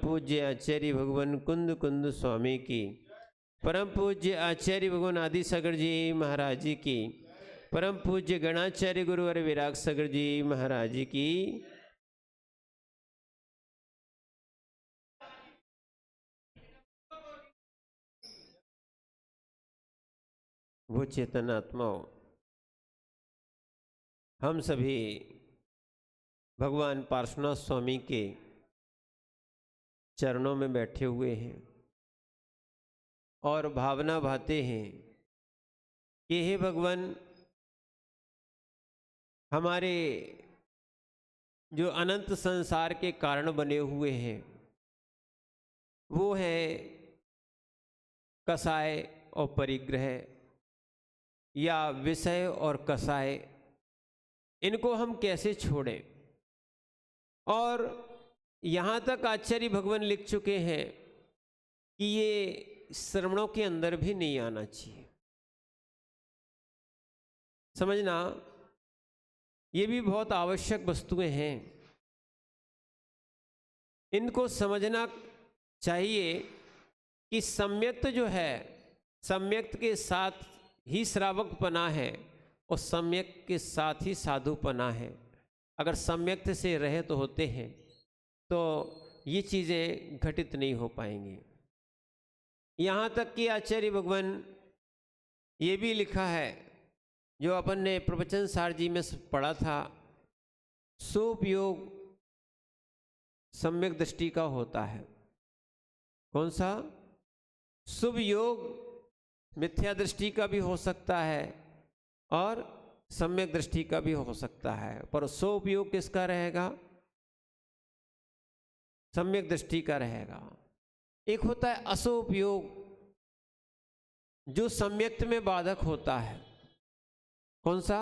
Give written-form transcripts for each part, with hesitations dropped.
पूज्य आचार्य भगवान कुंद कुंद स्वामी की, परम पूज्य आचार्य भगवान आदि सागर जी महाराज जी की, परम पूज्य गणाचार्य गुरुवर विराग सागर जी महाराज जी की। वो चेतन आत्माओं, हम सभी भगवान पार्श्वनाथ स्वामी के चरणों में बैठे हुए हैं और भावना भाते हैं कि हे भगवान, हमारे जो अनंत संसार के कारण बने हुए हैं वो है कसाय और परिग्रह या विषय और कसाय, इनको हम कैसे छोड़ें। और यहाँ तक आचार्य भगवान लिख चुके हैं कि ये श्रवणों के अंदर भी नहीं आना चाहिए। समझना, ये भी बहुत आवश्यक वस्तुएं हैं, इनको समझना चाहिए कि सम्यक्त जो है, सम्यक्त के साथ ही श्रावकपना है और सम्यक्त के साथ ही साधुपना है। अगर सम्यक्त से रहित होते हैं तो ये चीज़ें घटित नहीं हो पाएंगी। यहाँ तक कि आचार्य भगवान ये भी लिखा है, जो अपन ने प्रवचन सार जी में पढ़ा था, सोपयोग सम्यक दृष्टि का होता है। कौन सा? शुभ योग मिथ्या दृष्टि का भी हो सकता है और सम्यक दृष्टि का भी हो सकता है, पर सोपयोग किसका रहेगा? सम्यक दृष्टि का रहेगा। एक होता है असोपयोग, जो सम्यक्त में बाधक होता है। कौन सा?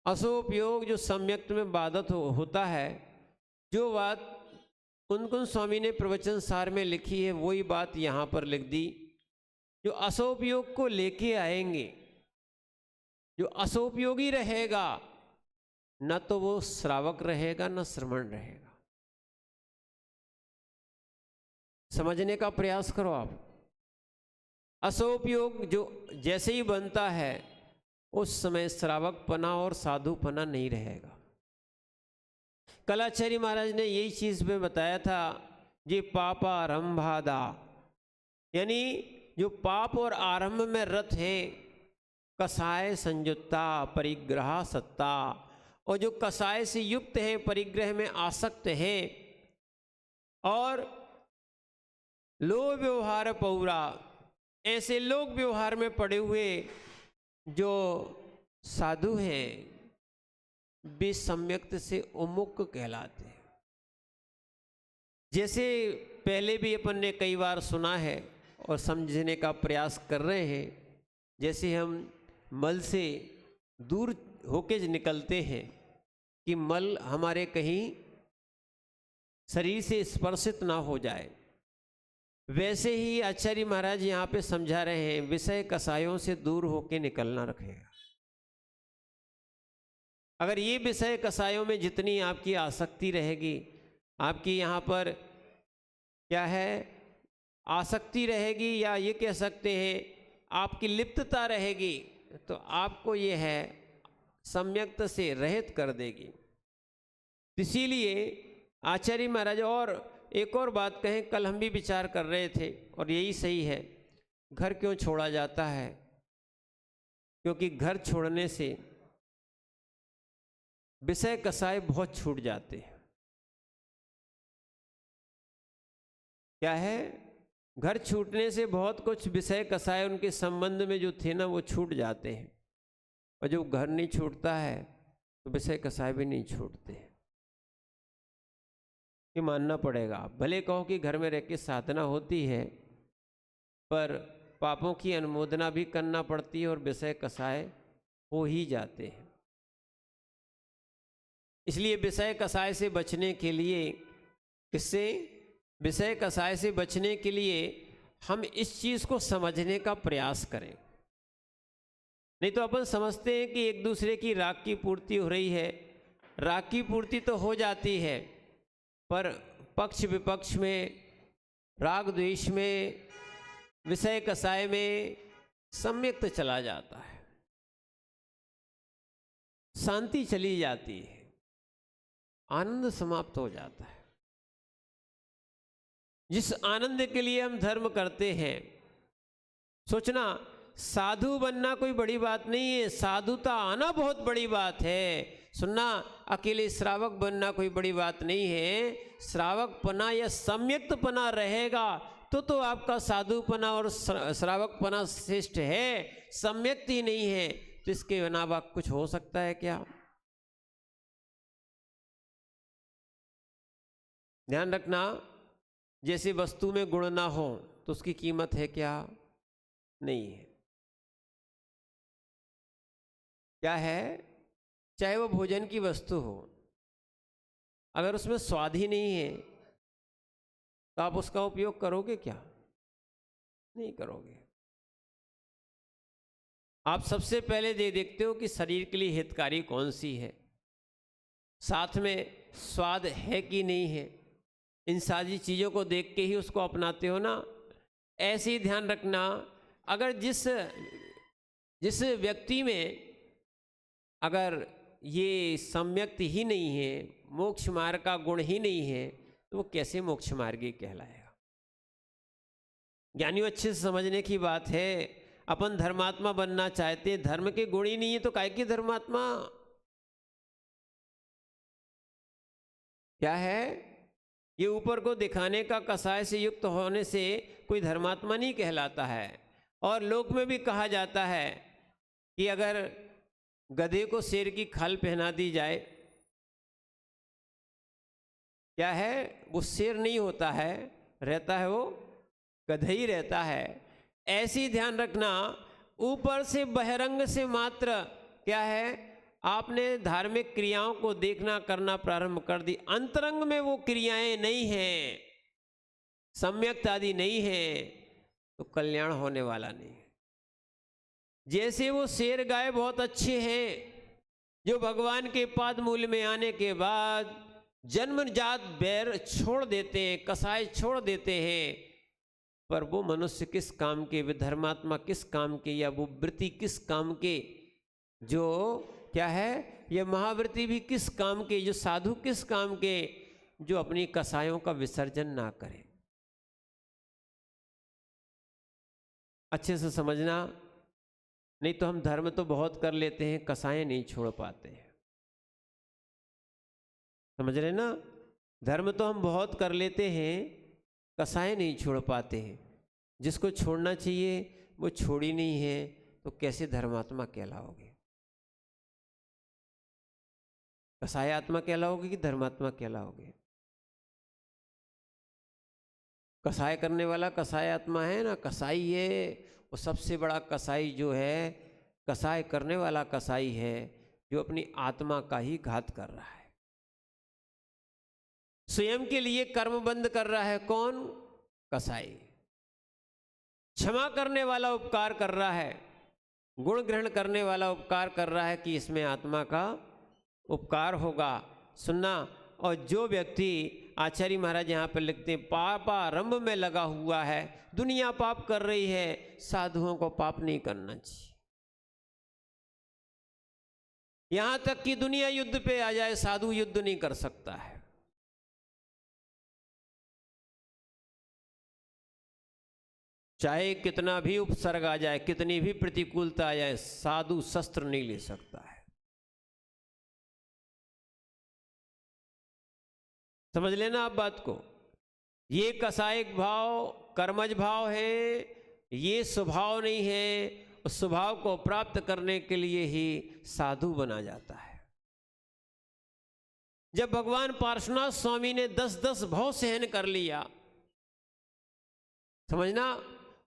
असोपयोग, जो सम्यक्त में बाधक होता है। जो बात कुंद स्वामी ने प्रवचन सार में लिखी है वही बात यहाँ पर लिख दी। जो असोपयोग को लेके आएंगे, जो असोपयोगी रहेगा, न तो वो श्रावक रहेगा न श्रवण रहेगा। समझने का प्रयास करो आप। असोपयोग जो जैसे ही बनता है उस समय श्रावकपना और साधुपना नहीं रहेगा। कलाचार्य महाराज ने यही चीज में बताया था, ये पापारंभादा, यानी जो पाप और आरंभ में रत है, कसाय संयुक्ता परिग्रह सत्ता, और जो कसाय से युक्त है, परिग्रह में आसक्त है और लोक व्यवहार पौरा, ऐसे लोक व्यवहार में पड़े हुए जो साधु हैं, वे सम्यक्त से उन्मुख कहलाते हैं। जैसे पहले भी अपन ने कई बार सुना है और समझने का प्रयास कर रहे हैं, जैसे हम मल से दूर होके निकलते हैं कि मल हमारे कहीं शरीर से स्पर्शित ना हो जाए, वैसे ही आचार्य महाराज यहाँ पे समझा रहे हैं, विषय कसायों से दूर होके निकलना रखेगा। अगर ये विषय कसायों में जितनी आपकी आसक्ति रहेगी, आपकी यहाँ पर क्या है, आसक्ति रहेगी, या ये कह सकते हैं आपकी लिप्तता रहेगी, तो आपको ये है सम्यक्त से रहित कर देगी। इसीलिए आचार्य महाराज, और एक और बात कहें, कल हम भी विचार कर रहे थे और यही सही है, घर क्यों छोड़ा जाता है? क्योंकि घर छोड़ने से विषय कसाय बहुत छूट जाते हैं। क्या है? घर छूटने से बहुत कुछ विषय कसाय उनके संबंध में जो थे ना, वो छूट जाते हैं। और जब घर नहीं छूटता है तो विषय कसाय भी नहीं छूटते हैं। ये मानना पड़ेगा। भले कहो कि घर में रह के साधना होती है, पर पापों की अनुमोदना भी करना पड़ती है और विषय कसाय हो ही जाते हैं। इसलिए विषय कसाय से बचने के लिए, किससे? विषय कसाय से बचने के लिए हम इस चीज़ को समझने का प्रयास करें। नहीं तो अपन समझते हैं कि एक दूसरे की राग की पूर्ति हो रही है। राग की पूर्ति तो हो जाती है, पर पक्ष विपक्ष में, राग द्वेष में, विषय कसाय में सम्यक्त चला जाता है, शांति चली जाती है, आनंद समाप्त हो जाता है। जिस आनंद के लिए हम धर्म करते हैं, सोचना साधु बनना कोई बड़ी बात नहीं है, साधुता आना बहुत बड़ी बात है। सुनना, अकेले श्रावक बनना कोई बड़ी बात नहीं है। श्रावकपना या सम्यक्तपना रहेगा तो आपका साधुपना और श्रावकपना श्रेष्ठ है। सम्यक्त ही नहीं है तो इसके बिना कुछ हो सकता है क्या? ध्यान रखना, जैसे वस्तु में गुण ना हो तो उसकी कीमत है क्या? नहीं है। क्या है? चाहे वो भोजन की वस्तु हो, अगर उसमें स्वाद ही नहीं है तो आप उसका उपयोग करोगे क्या? नहीं करोगे। आप सबसे पहले देखते हो कि शरीर के लिए हितकारी कौन सी है, साथ में स्वाद है कि नहीं है। इन सारी चीज़ों को देख के ही उसको अपनाते हो ना। ऐसे ही ध्यान रखना, अगर जिस व्यक्ति में अगर ये सम्यक्त ही नहीं है, मोक्ष मार्ग का गुण ही नहीं है, तो वो कैसे मोक्ष मार्गी कहलाएगा? ज्ञानियों, अच्छे से समझने की बात है। अपन धर्मात्मा बनना चाहते, धर्म के गुण ही नहीं है तो काय की धर्मात्मा? क्या है? ये ऊपर को दिखाने का कसाय से युक्त होने से कोई धर्मात्मा नहीं कहलाता है। और लोक में भी कहा जाता है कि अगर गधे को शेर की खाल पहना दी जाए, क्या है? वो शेर नहीं होता है, रहता है वो गधा ही रहता है। ऐसी ध्यान रखना, ऊपर से बहिरंग से मात्र क्या है, आपने धार्मिक क्रियाओं को देखना करना प्रारंभ कर दी, अंतरंग में वो क्रियाएं नहीं हैं, सम्यक्त आदि नहीं है, तो कल्याण होने वाला नहीं है। जैसे वो शेर गाय बहुत अच्छे हैं, जो भगवान के पाद मूल में आने के बाद जन्मजात बैर छोड़ देते हैं, कसाय छोड़ देते हैं, पर वो मनुष्य किस काम के, वे धर्मात्मा किस काम के, या वो वृत्ति किस काम के, जो क्या है, ये महावृत्ति भी किस काम के, जो साधु किस काम के, जो अपनी कसायों का विसर्जन ना करें। अच्छे से समझना, नहीं तो हम धर्म तो बहुत कर लेते हैं, कसाएं नहीं छोड़ पाते हैं। समझ रहे ना? धर्म तो हम बहुत कर लेते हैं, कसाएं नहीं छोड़ पाते हैं। जिसको छोड़ना चाहिए वो छोड़ी नहीं है, तो कैसे धर्मात्मा कहलाओगे? कसाय आत्मा कहलाओगे कि धर्मात्मा कहलाओगे? कसाय करने वाला कसाय आत्मा है ना, कसाई है वो सबसे बड़ा कसाई। जो है कसाय करने वाला कसाई है, जो अपनी आत्मा का ही घात कर रहा है, स्वयं के लिए कर्म बंद कर रहा है। कौन? कसाई। क्षमा करने वाला उपकार कर रहा है, गुण ग्रहण करने वाला उपकार कर रहा है कि इसमें आत्मा का उपकार होगा। सुनना, और जो व्यक्ति, आचार्य महाराज यहाँ पर लिखते हैं, पापारंभ में लगा हुआ है, दुनिया पाप कर रही है, साधुओं को पाप नहीं करना चाहिए। यहां तक कि दुनिया युद्ध पे आ जाए, साधु युद्ध नहीं कर सकता है। चाहे कितना भी उपसर्ग आ जाए, कितनी भी प्रतिकूलता आ जाए, साधु शस्त्र नहीं ले सकता है। समझ लेना आप बात को। ये कसायिक भाव, कर्मज भाव है, ये स्वभाव नहीं है। उस स्वभाव को प्राप्त करने के लिए ही साधु बना जाता है। जब भगवान पार्श्वनाथ स्वामी ने 10-10 भाव सहन कर लिया, समझना,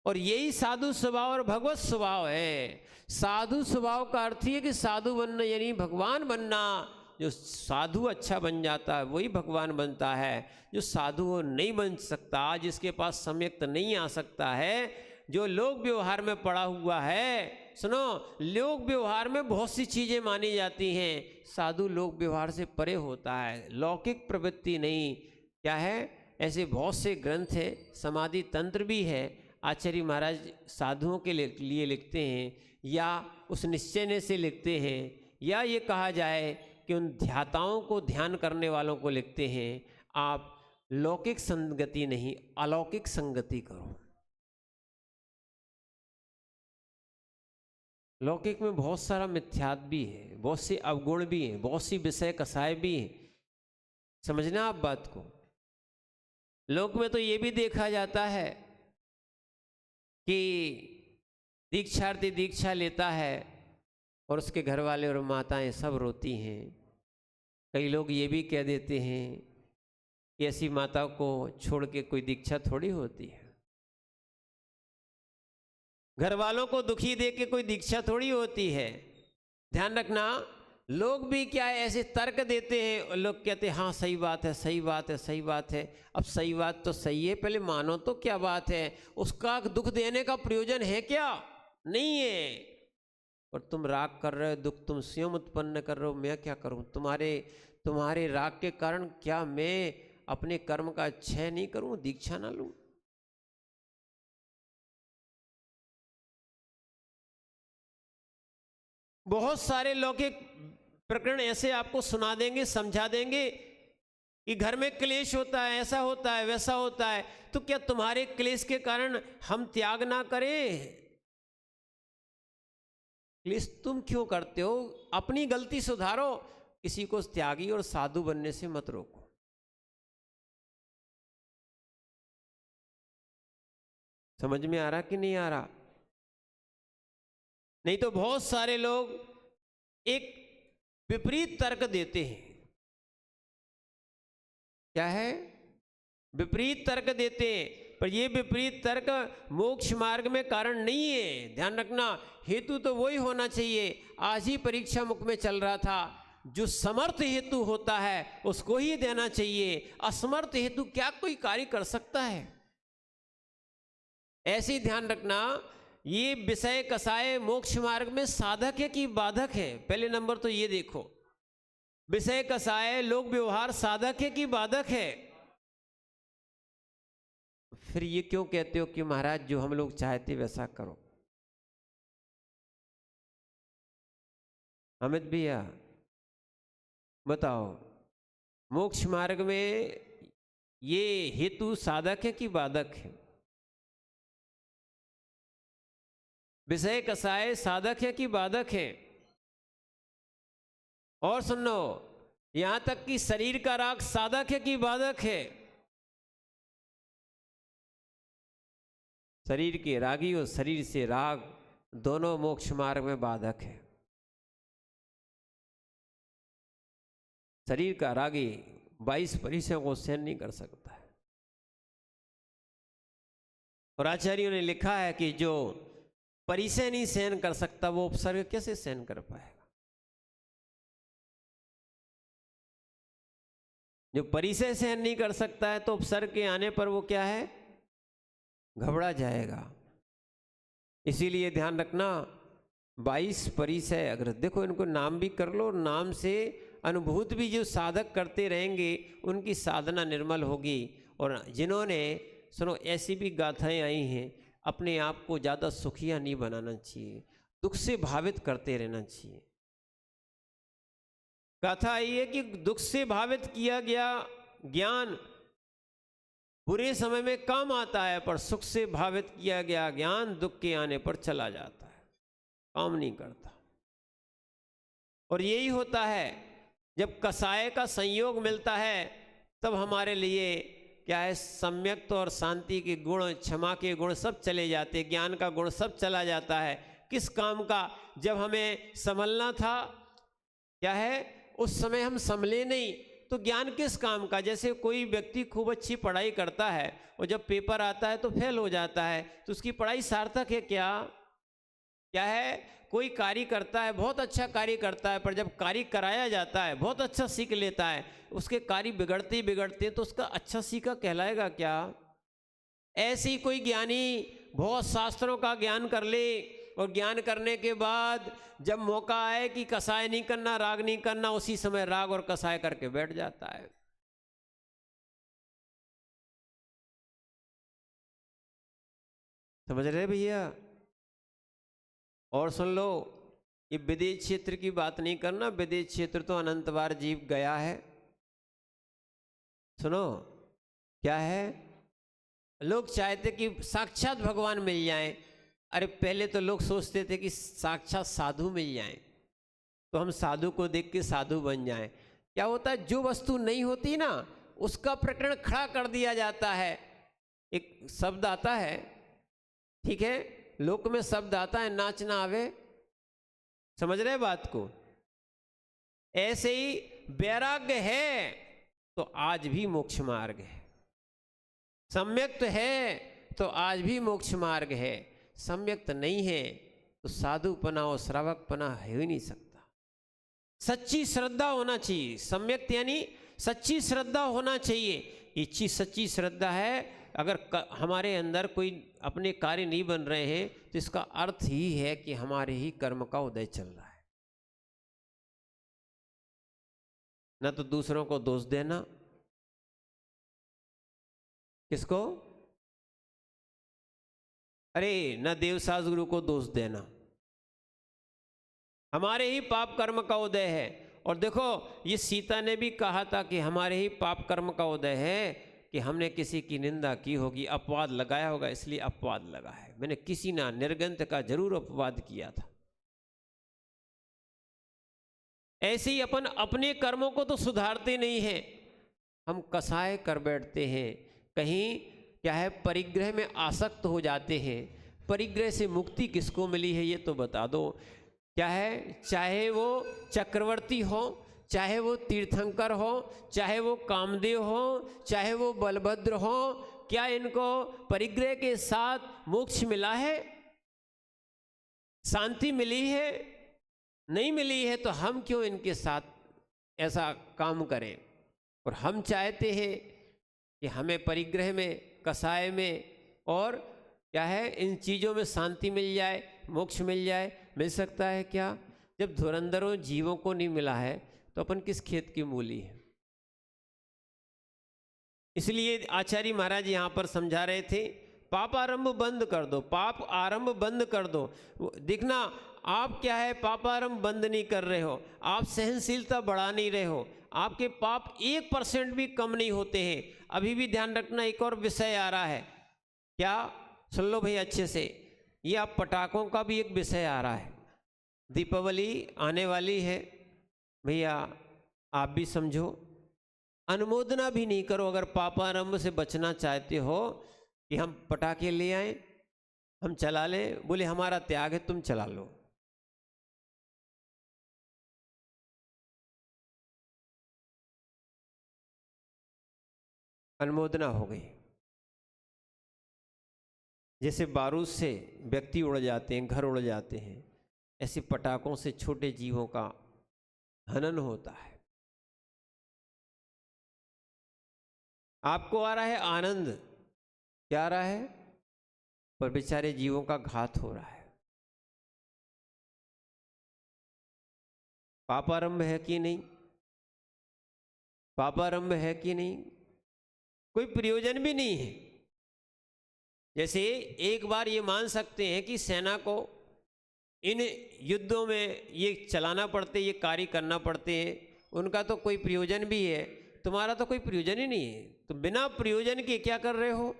और यही साधु स्वभाव और भगवत स्वभाव है। साधु स्वभाव का अर्थ ही है कि साधु बनना यानी भगवान बनना। जो साधु अच्छा बन जाता है वही भगवान बनता है। जो साधु वो नहीं बन सकता, जिसके पास सम्यक्त नहीं आ सकता है, जो लोक व्यवहार में पड़ा हुआ है। सुनो, लोक व्यवहार में बहुत सी चीज़ें मानी जाती हैं, साधु लोक व्यवहार से परे होता है, लौकिक प्रवृत्ति नहीं, क्या है, ऐसे बहुत से ग्रंथ है, समाधि तंत्र भी है, आचार्य महाराज साधुओं के लिए लिखते हैं, या उस निश्चय से लिखते हैं, या ये कहा जाए कि उन ध्याताओं को ध्यान करने वालों को लिखते हैं, आप लौकिक संगति नहीं अलौकिक संगति करो। लौकिक में बहुत सारा मिथ्यात भी है, बहुत सी अवगुण भी हैं, बहुत सी विषय कसाय भी हैं। समझना आप बात को। लोक में तो ये भी देखा जाता है कि दीक्षार्थी दीक्षा लेता है और उसके घर वाले और माताएं सब रोती हैं। कई लोग ये भी कह देते हैं कि ऐसी माता को छोड़ के कोई दीक्षा थोड़ी होती है, घर वालों को दुखी दे के कोई दीक्षा थोड़ी होती है। ध्यान रखना, लोग भी क्या है ऐसे तर्क देते हैं, लोग कहते हैं हाँ सही बात है, सही बात है, सही बात है। अब सही बात तो सही है, पहले मानो तो क्या बात है, उसका दुख देने का प्रयोजन है क्या? नहीं है। और तुम राग कर रहे हो, दुख तुम स्वयं उत्पन्न कर रहे हो, मैं क्या करूं? तुम्हारे राग के कारण क्या मैं अपने कर्म का क्षय नहीं करूं, दीक्षा ना लूं? बहुत सारे लौकिक प्रकरण ऐसे आपको सुना देंगे, समझा देंगे कि घर में क्लेश होता है, ऐसा होता है, वैसा होता है, तो क्या तुम्हारे क्लेश के कारण हम त्याग ना करें? क्लेश तुम क्यों करते हो? अपनी गलती सुधारो, किसी को त्यागी और साधु बनने से मत रोको। समझ में आ रहा कि नहीं आ रहा? नहीं तो बहुत सारे लोग एक विपरीत तर्क देते हैं। क्या है? विपरीत तर्क देते हैं, पर ये विपरीत तर्क मोक्ष मार्ग में कारण नहीं है। ध्यान रखना, हेतु तो वही होना चाहिए। आज ही परीक्षा मुख में चल रहा था, जो समर्थ हेतु होता है उसको ही देना चाहिए। असमर्थ हेतु क्या कोई कार्य कर सकता है? ऐसे ही ध्यान रखना, ये विषय कसाय मोक्ष मार्ग में साधक है कि बाधक है? पहले नंबर तो ये देखो, विषय कसाय लोक व्यवहार साधक है कि बाधक है? फिर ये क्यों कहते हो कि महाराज जो हम लोग चाहते वैसा करो? अमित भैया बताओ, मोक्ष मार्ग में ये हेतु साधक है कि बाधक है? विषय कसाय साधक है कि बाधक है? और सुनो, यहां तक कि शरीर का राग साधक है कि बाधक है? शरीर के रागी और शरीर से राग दोनों मोक्ष मार्ग में बाधक है। शरीर का रागी 22 परिसयों को सहन नहीं कर सकता है। और आचार्यों ने लिखा है कि जो परिसय नहीं सहन कर सकता वो उपसर्ग कैसे सहन कर पाएगा? जो परिसय सहन नहीं कर सकता है तो उपसर्ग के आने पर वो क्या है? घबरा जाएगा। इसीलिए ध्यान रखना, 22 परिसय अगर देखो, इनको नाम भी कर लो, नाम से अनुभूत भी जो साधक करते रहेंगे उनकी साधना निर्मल होगी। और जिन्होंने सुनो, ऐसी भी गाथाएं आई हैं, अपने आप को ज़्यादा सुखिया नहीं बनाना चाहिए, दुख से भावित करते रहना चाहिए। गाथा आई है कि दुख से भावित किया गया ज्ञान बुरे समय में काम आता है, पर सुख से भावित किया गया ज्ञान दुख के आने पर चला जाता है, काम नहीं करता। और यही होता है, जब कसाय का संयोग मिलता है तब हमारे लिए क्या है, सम्यक्त और शांति के गुण, क्षमा के गुण सब चले जाते, ज्ञान का गुण सब चला जाता है। किस काम का? जब हमें संभलना था, क्या है, उस समय हम संभले नहीं, तो ज्ञान किस काम का? जैसे कोई व्यक्ति खूब अच्छी पढ़ाई करता है और जब पेपर आता है तो फेल हो जाता है, तो उसकी पढ़ाई सार्थक है क्या? क्या है, कोई कार्य करता है, बहुत अच्छा कार्य करता है, पर जब कार्य कराया जाता है बहुत अच्छा सीख लेता है, उसके कार्य बिगड़ते बिगड़ते तो उसका अच्छा सीखा कहलाएगा क्या? ऐसे ही कोई ज्ञानी बहुत शास्त्रों का ज्ञान कर ले और ज्ञान करने के बाद जब मौका आए कि कसाय नहीं करना, राग नहीं करना, उसी समय राग और कसाय करके बैठ जाता है। समझ रहे भैया? और सुन लो, ये विदेश क्षेत्र की बात नहीं करना, विदेश क्षेत्र तो अनंत बार जीव गया है। सुनो, क्या है, लोग चाहते कि साक्षात भगवान मिल जाएं। अरे पहले तो लोग सोचते थे कि साक्षात साधु मिल जाएं, तो हम साधु को देख के साधु बन जाएं। क्या होता है, जो वस्तु नहीं होती ना, उसका प्रकरण खड़ा कर दिया जाता है। एक शब्द आता है, ठीक है, लोक में शब्द आता है, नाच ना आवे। समझ रहे बात को? ऐसे ही वैराग्य है तो आज भी मोक्ष मार्ग है, सम्यक्त है तो आज भी मोक्ष मार्ग है, सम्यक्त नहीं है तो साधुपना और श्रावकपना हो ही नहीं सकता। सच्ची श्रद्धा होना चाहिए, सम्यक्त यानी सच्ची श्रद्धा होना चाहिए। ये चीज सच्ची श्रद्धा है। अगर हमारे अंदर कोई अपने कार्य नहीं बन रहे हैं तो इसका अर्थ ही है कि हमारे ही कर्म का उदय चल रहा है। न तो दूसरों को दोष देना, किसको? अरे न देवसास गुरु को दोष देना, हमारे ही पाप कर्म का उदय है। और देखो, ये सीता ने भी कहा था कि हमारे ही पाप कर्म का उदय है कि हमने किसी की निंदा की होगी, अपवाद लगाया होगा, इसलिए अपवाद लगा है। मैंने किसी ना निर्गंत का जरूर अपवाद किया था। ऐसे ही अपन अपने कर्मों को तो सुधारते नहीं हैं, हम कसाय कर बैठते हैं। कहीं क्या है, परिग्रह में आसक्त हो जाते हैं। परिग्रह से मुक्ति किसको मिली है ये तो बता दो। क्या है, चाहे वो चक्रवर्ती हो, चाहे वो तीर्थंकर हो, चाहे वो कामदेव हो, चाहे वो बलभद्र हो, क्या इनको परिग्रह के साथ मोक्ष मिला है? शांति मिली है? नहीं मिली है। तो हम क्यों इनके साथ ऐसा काम करें? और हम चाहते हैं कि हमें परिग्रह में, कसाय में और क्या है, इन चीज़ों में शांति मिल जाए, मोक्ष मिल जाए। मिल सकता है क्या? जब धुरंधरों जीवों को नहीं मिला है तो अपन किस खेत की मूली है? इसलिए आचार्य महाराज यहाँ पर समझा रहे थे, पाप आरंभ बंद कर दो, पाप आरंभ बंद कर दो। देखना, आप क्या है, पाप आरंभ बंद नहीं कर रहे हो, आप सहनशीलता बढ़ा नहीं रहे हो, आपके पाप 1% भी कम नहीं होते हैं। अभी भी ध्यान रखना, एक और विषय आ रहा है। क्या? सुन लो भाई अच्छे से, ये आप पटाखों का भी एक विषय आ रहा है। दीपावली आने वाली है भैया, आप भी समझो, अनुमोदना भी नहीं करो। अगर पापारंभ से बचना चाहते हो कि हम पटाखे ले आए, हम चला लें, बोले हमारा त्याग है, तुम चला लो। अनुमोदना हो गई। जैसे बारूद से व्यक्ति उड़ जाते हैं, घर उड़ जाते हैं, ऐसे पटाखों से छोटे जीवों का हनन होता है। आपको आ रहा है आनंद, क्या आ रहा है, पर बेचारे जीवों का घात हो रहा है। पापारंभ है कि नहीं? पापारंभ है कि नहीं? कोई प्रयोजन भी नहीं है। जैसे एक बार ये मान सकते हैं कि सेना को इन युद्धों में ये चलाना पड़ते, ये कार्य करना पड़ते हैं, उनका तो कोई प्रयोजन भी है, तुम्हारा तो कोई प्रयोजन ही नहीं है। तो बिना प्रयोजन के क्या कर रहे हो?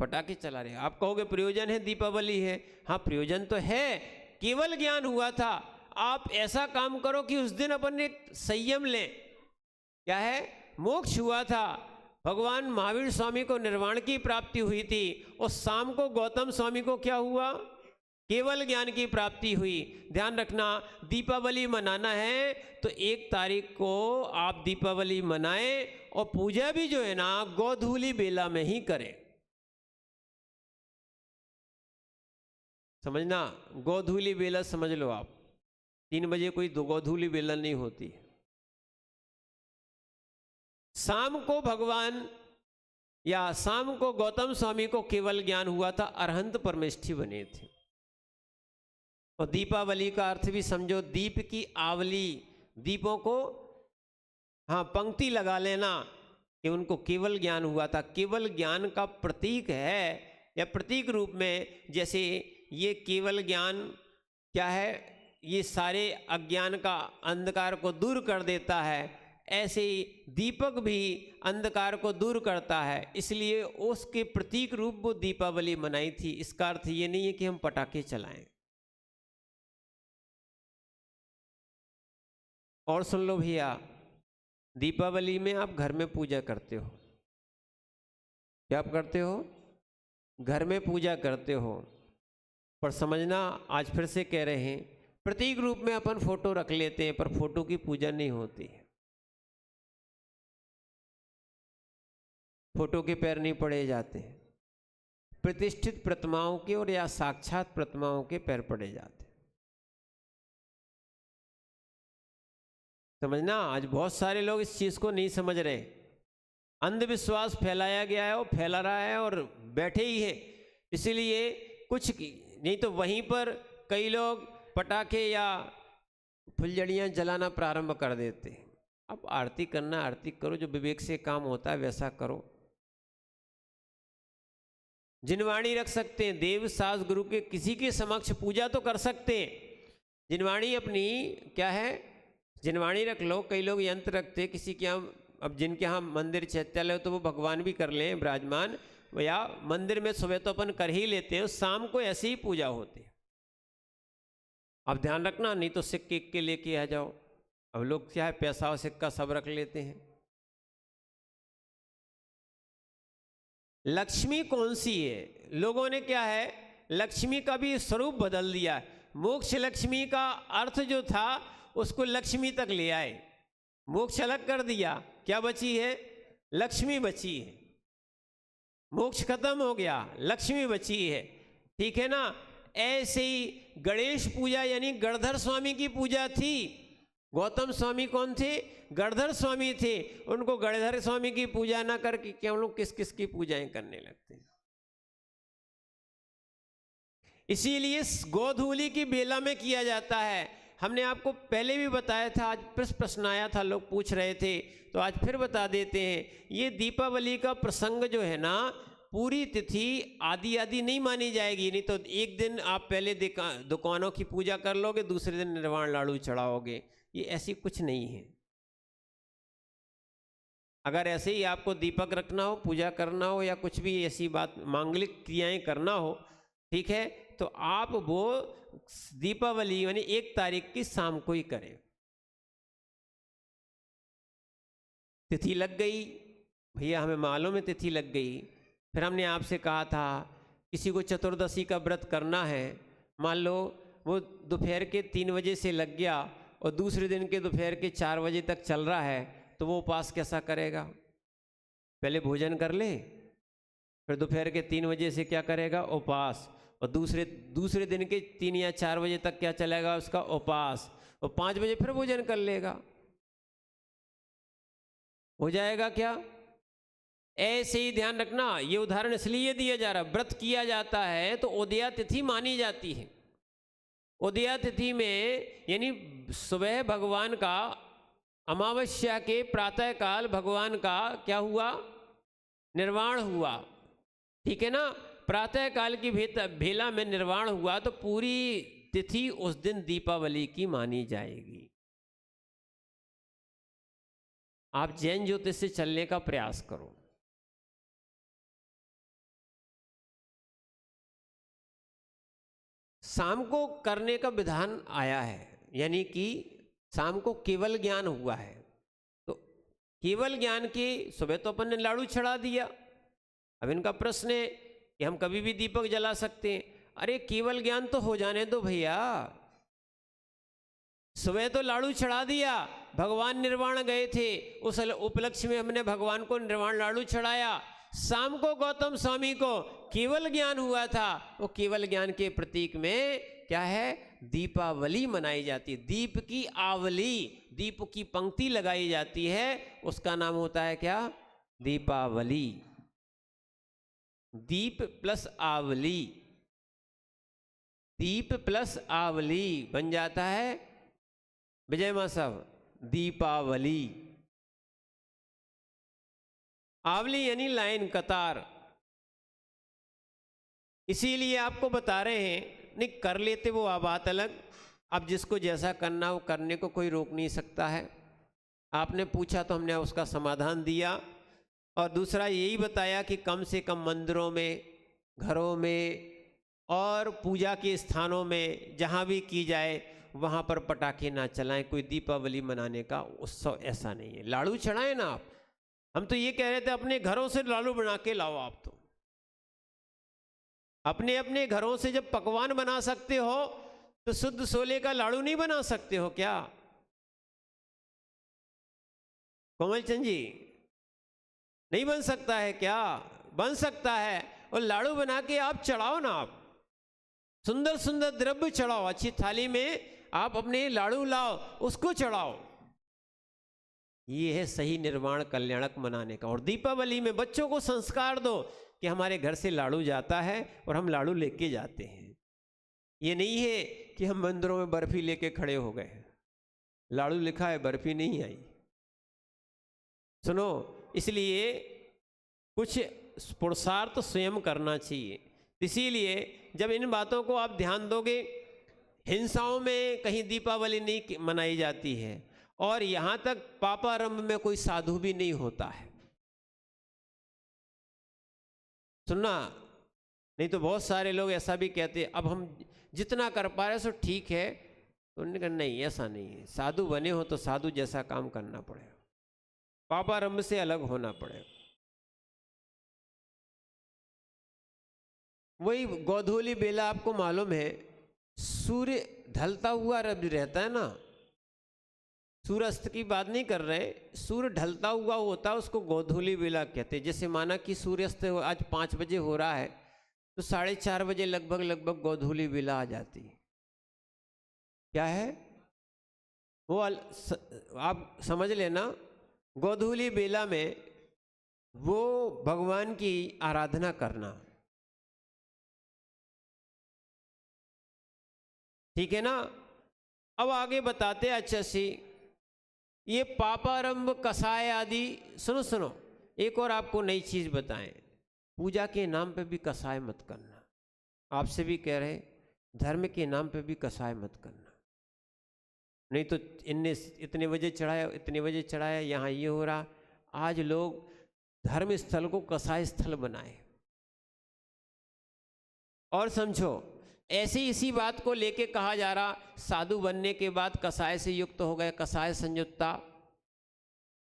पटाखे चला रहे हो। आप कहोगे प्रयोजन है, दीपावली है। हाँ प्रयोजन तो है, केवल ज्ञान हुआ था। आप ऐसा काम करो कि उस दिन अपन एक संयम लें। क्या है? मोक्ष हुआ था, भगवान महावीर स्वामी को निर्वाण की प्राप्ति हुई थी, और शाम को गौतम स्वामी को क्या हुआ? केवल ज्ञान की प्राप्ति हुई। ध्यान रखना, दीपावली मनाना है तो 1 तारीख को आप दीपावली मनाएं, और पूजा भी जो है ना गोधूली बेला में ही करें। समझना, गोधूली बेला समझ लो आप, 3 बजे कोई गोधूली बेला नहीं होती। शाम को भगवान या शाम को गौतम स्वामी को केवल ज्ञान हुआ था, अरहंत परमेष्ठी बने थे। और दीपावली का अर्थ भी समझो, दीप की आवली, दीपों को हाँ पंक्ति लगा लेना कि उनको केवल ज्ञान हुआ था। केवल ज्ञान का प्रतीक है या प्रतीक रूप में, जैसे ये केवल ज्ञान क्या है, ये सारे अज्ञान का अंधकार को दूर कर देता है, ऐसे ही दीपक भी अंधकार को दूर करता है, इसलिए उसके प्रतीक रूप वो दीपावली मनाई थी। इसका अर्थ ये नहीं है कि हम पटाखे चलाएं। और सुन लो भैया, दीपावली में आप घर में पूजा करते हो, क्या आप करते हो? घर में पूजा करते हो, पर समझना, आज फिर से कह रहे हैं, प्रतीक रूप में अपन फोटो रख लेते हैं, पर फोटो की पूजा नहीं होती, फोटो के पैर नहीं पड़े जाते, प्रतिष्ठित प्रतिमाओं के और या साक्षात प्रतिमाओं के पैर पड़े जाते। समझना, आज बहुत सारे लोग इस चीज को नहीं समझ रहे, अंधविश्वास फैलाया गया है और फैला रहा है और बैठे ही है, इसीलिए कुछ नहीं तो वहीं पर कई लोग पटाखे या फुलझड़ियाँ जलाना प्रारंभ कर देते हैं। अब आरती करना आरती करो, जो विवेक से काम होता है वैसा करो। जिनवाणी रख सकते हैं, देव सास गुरु के किसी के समक्ष पूजा तो कर सकते हैं। जिनवाणी अपनी क्या है, जिनवाणी रख लो। कई लोग यंत्र रखते किसी के यहाँ, अब जिनके यहाँ मंदिर चैत्यालय तो वो भगवान भी कर लें विराजमान, या मंदिर में सुबह तो अपन कर ही लेते हैं, शाम को ऐसी ही पूजा होती है। अब ध्यान रखना, नहीं तो सिक्के के लेके आ जाओ। अब लोग क्या है, पैसा और सिक्का सब रख लेते हैं। लक्ष्मी कौन सी है? लोगों ने क्या है, लक्ष्मी का भी स्वरूप बदल दिया। मोक्ष लक्ष्मी का अर्थ जो था उसको लक्ष्मी तक ले आए, मोक्ष अलग कर दिया, क्या बची है? लक्ष्मी बची है। मोक्ष खत्म हो गया, लक्ष्मी बची है, ठीक है ना। ऐसे ही गणेश पूजा यानी गणधर स्वामी की पूजा थी। गौतम स्वामी कौन थे? गणधर स्वामी थे। उनको गणधर स्वामी की पूजा ना करके क्या हम लोग किस किस की पूजाएं करने लगते हैं। इसीलिए गोधूली की बेला में किया जाता है। हमने आपको पहले भी बताया था, आज प्रश्न आया था, लोग पूछ रहे थे, तो आज फिर बता देते हैं। ये दीपावली का प्रसंग जो है ना, पूरी तिथि आदि आदि नहीं मानी जाएगी। नहीं तो एक दिन आप पहले दुकानों की पूजा कर लोगे, दूसरे दिन निर्वाण लाडू चढ़ाओगे, ये ऐसी कुछ नहीं है। अगर ऐसे ही आपको दीपक रखना हो, पूजा करना हो, या कुछ भी ऐसी बात मांगलिक क्रियाएं करना हो, ठीक है, तो आप वो दीपावली यानी 1 तारीख की शाम को ही करें। तिथि लग गई भैया, हमें मालूम है तिथि लग गई। फिर हमने आपसे कहा था किसी को चतुर्दशी का व्रत करना है, मान लो वो दोपहर के 3 बजे से लग गया और दूसरे दिन के दोपहर के 4 बजे तक चल रहा है, तो वो उपास कैसा करेगा? पहले भोजन कर ले, फिर दोपहर के 3 बजे से क्या करेगा? उपास। और दूसरे दिन के 3 या 4 बजे तक क्या चलेगा? उसका उपास। और 5 बजे फिर भोजन कर लेगा, हो जाएगा क्या? ऐसे ही ध्यान रखना, ये उदाहरण इसलिए दिया जा रहा है, व्रत किया जाता है तो उदया तिथि मानी जाती है। उदया तिथि में यानी सुबह भगवान का, अमावस्या के प्रातः काल भगवान का क्या हुआ? निर्वाण हुआ, ठीक है ना। प्रातः काल की भेला में निर्वाण हुआ, तो पूरी तिथि उस दिन दीपावली की मानी जाएगी। आप जैन ज्योतिष से चलने का प्रयास करो। शाम को करने का विधान आया है, यानी कि शाम को केवल ज्ञान हुआ है, तो केवल ज्ञान की सुबह तो अपन ने लाडू चढ़ा दिया। अब इनका प्रश्न है कि हम कभी भी दीपक जला सकते हैं। अरे केवल ज्ञान तो हो जाने दो भैया, सुबह तो लाडू चढ़ा दिया, भगवान निर्वाण गए थे, उस उपलक्ष्य में हमने भगवान को निर्वाण लाडू चढ़ाया। शाम को गौतम स्वामी को केवल ज्ञान हुआ था, वो केवल ज्ञान के प्रतीक में क्या है? दीपावली मनाई जाती है। दीप की आवली, दीप की पंक्ति लगाई जाती है, उसका नाम होता है क्या? दीपावली। दीप प्लस आवली, दीप प्लस आवली बन जाता है विजय मां साहब दीपावली। आवली यानी लाइन, कतार। इसीलिए आपको बता रहे हैं, नहीं कर लेते वो बात अलग, अब जिसको जैसा करना वो करने को कोई रोक नहीं सकता है। आपने पूछा तो हमने उसका समाधान दिया। और दूसरा यही बताया कि कम से कम मंदिरों में, घरों में और पूजा के स्थानों में जहाँ भी की जाए वहाँ पर पटाखे ना चलाएं। कोई दीपावली मनाने का उत्सव ऐसा नहीं है। लाड़ू चढ़ाएं ना आप, हम तो ये कह रहे थे अपने घरों से लाड़ू बना के लाओ। आप तो अपने अपने घरों से जब पकवान बना सकते हो तो शुद्ध सोले का लाड़ू नहीं बना सकते हो क्या कोमलचंद जी? नहीं बन सकता है क्या? बन सकता है। और लाड़ू बना के आप चढ़ाओ ना, आप सुंदर सुंदर द्रव्य चढ़ाओ, अच्छी थाली में आप अपने लाड़ू लाओ, उसको चढ़ाओ। ये है सही निर्वाण कल्याणक मनाने का। और दीपावली में बच्चों को संस्कार दो कि हमारे घर से लाड़ू जाता है और हम लाड़ू लेके जाते हैं। ये नहीं है कि हम मंदिरों में बर्फी लेके खड़े हो गए, लाड़ू लिखा है बर्फी नहीं आई। सुनो, इसलिए कुछ पुरुषार्थ स्वयं करना चाहिए। इसीलिए जब इन बातों को आप ध्यान दोगे, हिंसाओं में कहीं दीपावली नहीं मनाई जाती है, और यहाँ तक पापारंभ में कोई साधु भी नहीं होता है। सुनना, नहीं तो बहुत सारे लोग ऐसा भी कहते हैं अब हम जितना कर पा रहे सो ठीक है। तो उन्होंने कहा नहीं, ऐसा नहीं है। साधु बने हो तो साधु जैसा काम करना पड़ेगा, पापारंभ से अलग होना पड़ेगा। वही गोधूली बेला आपको मालूम है, सूर्य ढलता हुआ रहता है ना, सूर्यास्त की बात नहीं कर रहे, सूर्य ढलता हुआ होता है, उसको गोधूली बेला कहते हैं। जैसे माना कि सूर्यास्त आज 5 बजे हो रहा है तो 4:30 बजे लगभग गोधूली बेला आ जाती है। क्या है वो? आप समझ लेना, गोधूली बेला में वो भगवान की आराधना करना, ठीक है ना। अब आगे बताते अच्छा सी, ये पापारंभ कसाय आदि, सुनो सुनो, एक और आपको नई चीज बताएं, पूजा के नाम पे भी कसाय मत करना। आपसे भी कह रहे, धर्म के नाम पे भी कसाय मत करना। नहीं तो इनने इतने बजे चढ़ाया, इतने बजे चढ़ाया, यहाँ ये हो रहा। आज लोग धर्म स्थल को कसाय स्थल बनाए। और समझो, ऐसे इसी बात को लेके कहा जा रहा, साधु बनने के बाद कसाय से युक्त हो गए, कसाय संयुक्ता,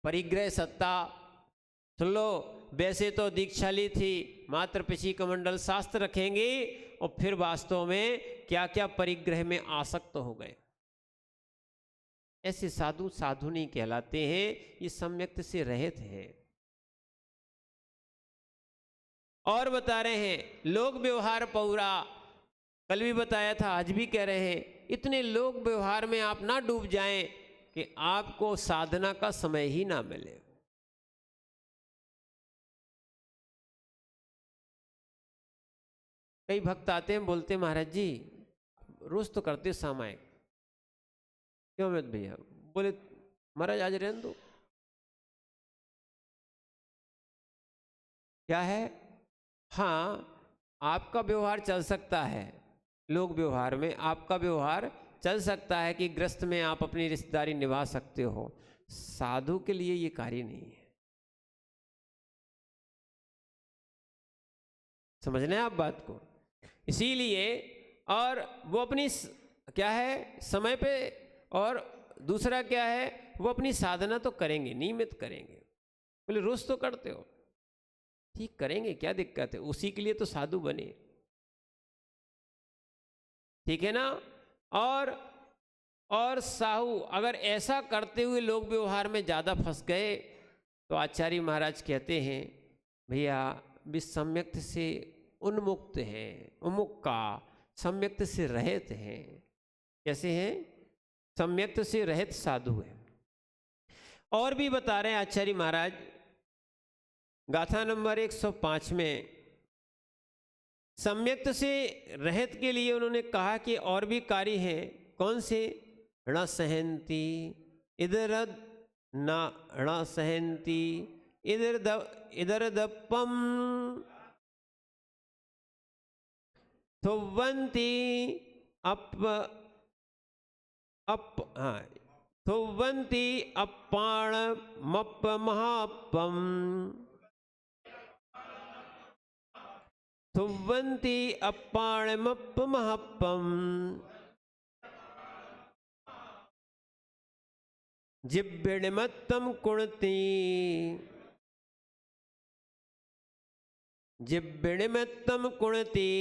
परिग्रह सत्ता। सुन लो, वैसे तो दीक्षा ली थी, मात्र पिछी कमंडल शास्त्र रखेंगे, और फिर वास्तव में क्या क्या परिग्रह में आसक्त हो गए। ऐसे साधु साधु नहीं कहलाते हैं, ये सम्यक्त से रहित है। और बता रहे हैं लोक व्यवहार पौरा, कल भी बताया था, आज भी कह रहे हैं, इतने लोक व्यवहार में आप ना डूब जाएं कि आपको साधना का समय ही ना मिले। कई भक्त आते हैं, बोलते महाराज जी रोज तो करते सामायिक, क्यों अमित भैया? बोले महाराज आज रहने दो। क्या है? हाँ, आपका व्यवहार चल सकता है, लोक व्यवहार में आपका व्यवहार चल सकता है कि ग्रस्त में आप अपनी रिश्तेदारी निभा सकते हो, साधु के लिए ये कार्य नहीं है। समझना है आप बात को। इसीलिए, और वो अपनी क्या है समय पे, और दूसरा क्या है, वो अपनी साधना तो करेंगे, नियमित करेंगे। बोले रोज तो करते हो, ठीक करेंगे, क्या दिक्कत है, उसी के लिए तो साधु बने, ठीक है ना। और साहू अगर ऐसा करते हुए लोक व्यवहार में ज़्यादा फंस गए तो आचार्य महाराज कहते हैं भैया भी सम्यक्त से उन्मुक्त हैं, उमुक्का सम्यक्त से रहित हैं। कैसे हैं? सम्यक्त से रहित साधु है। और भी बता रहे हैं आचार्य महाराज, गाथा नंबर 105 में सम्यक्त से रहित के लिए उन्होंने कहा कि और भी कार्य हैं। कौन से? ण सहंती इधर न ण सहंती इधर दप्पम थुवंती अप अप हाँ, थुवंती अप्पाण मप महापम, थुवंती अप्पाण मप महापम, जिब्बिणमत्तम कुणती, जिब्बिणमत्तम कुणती,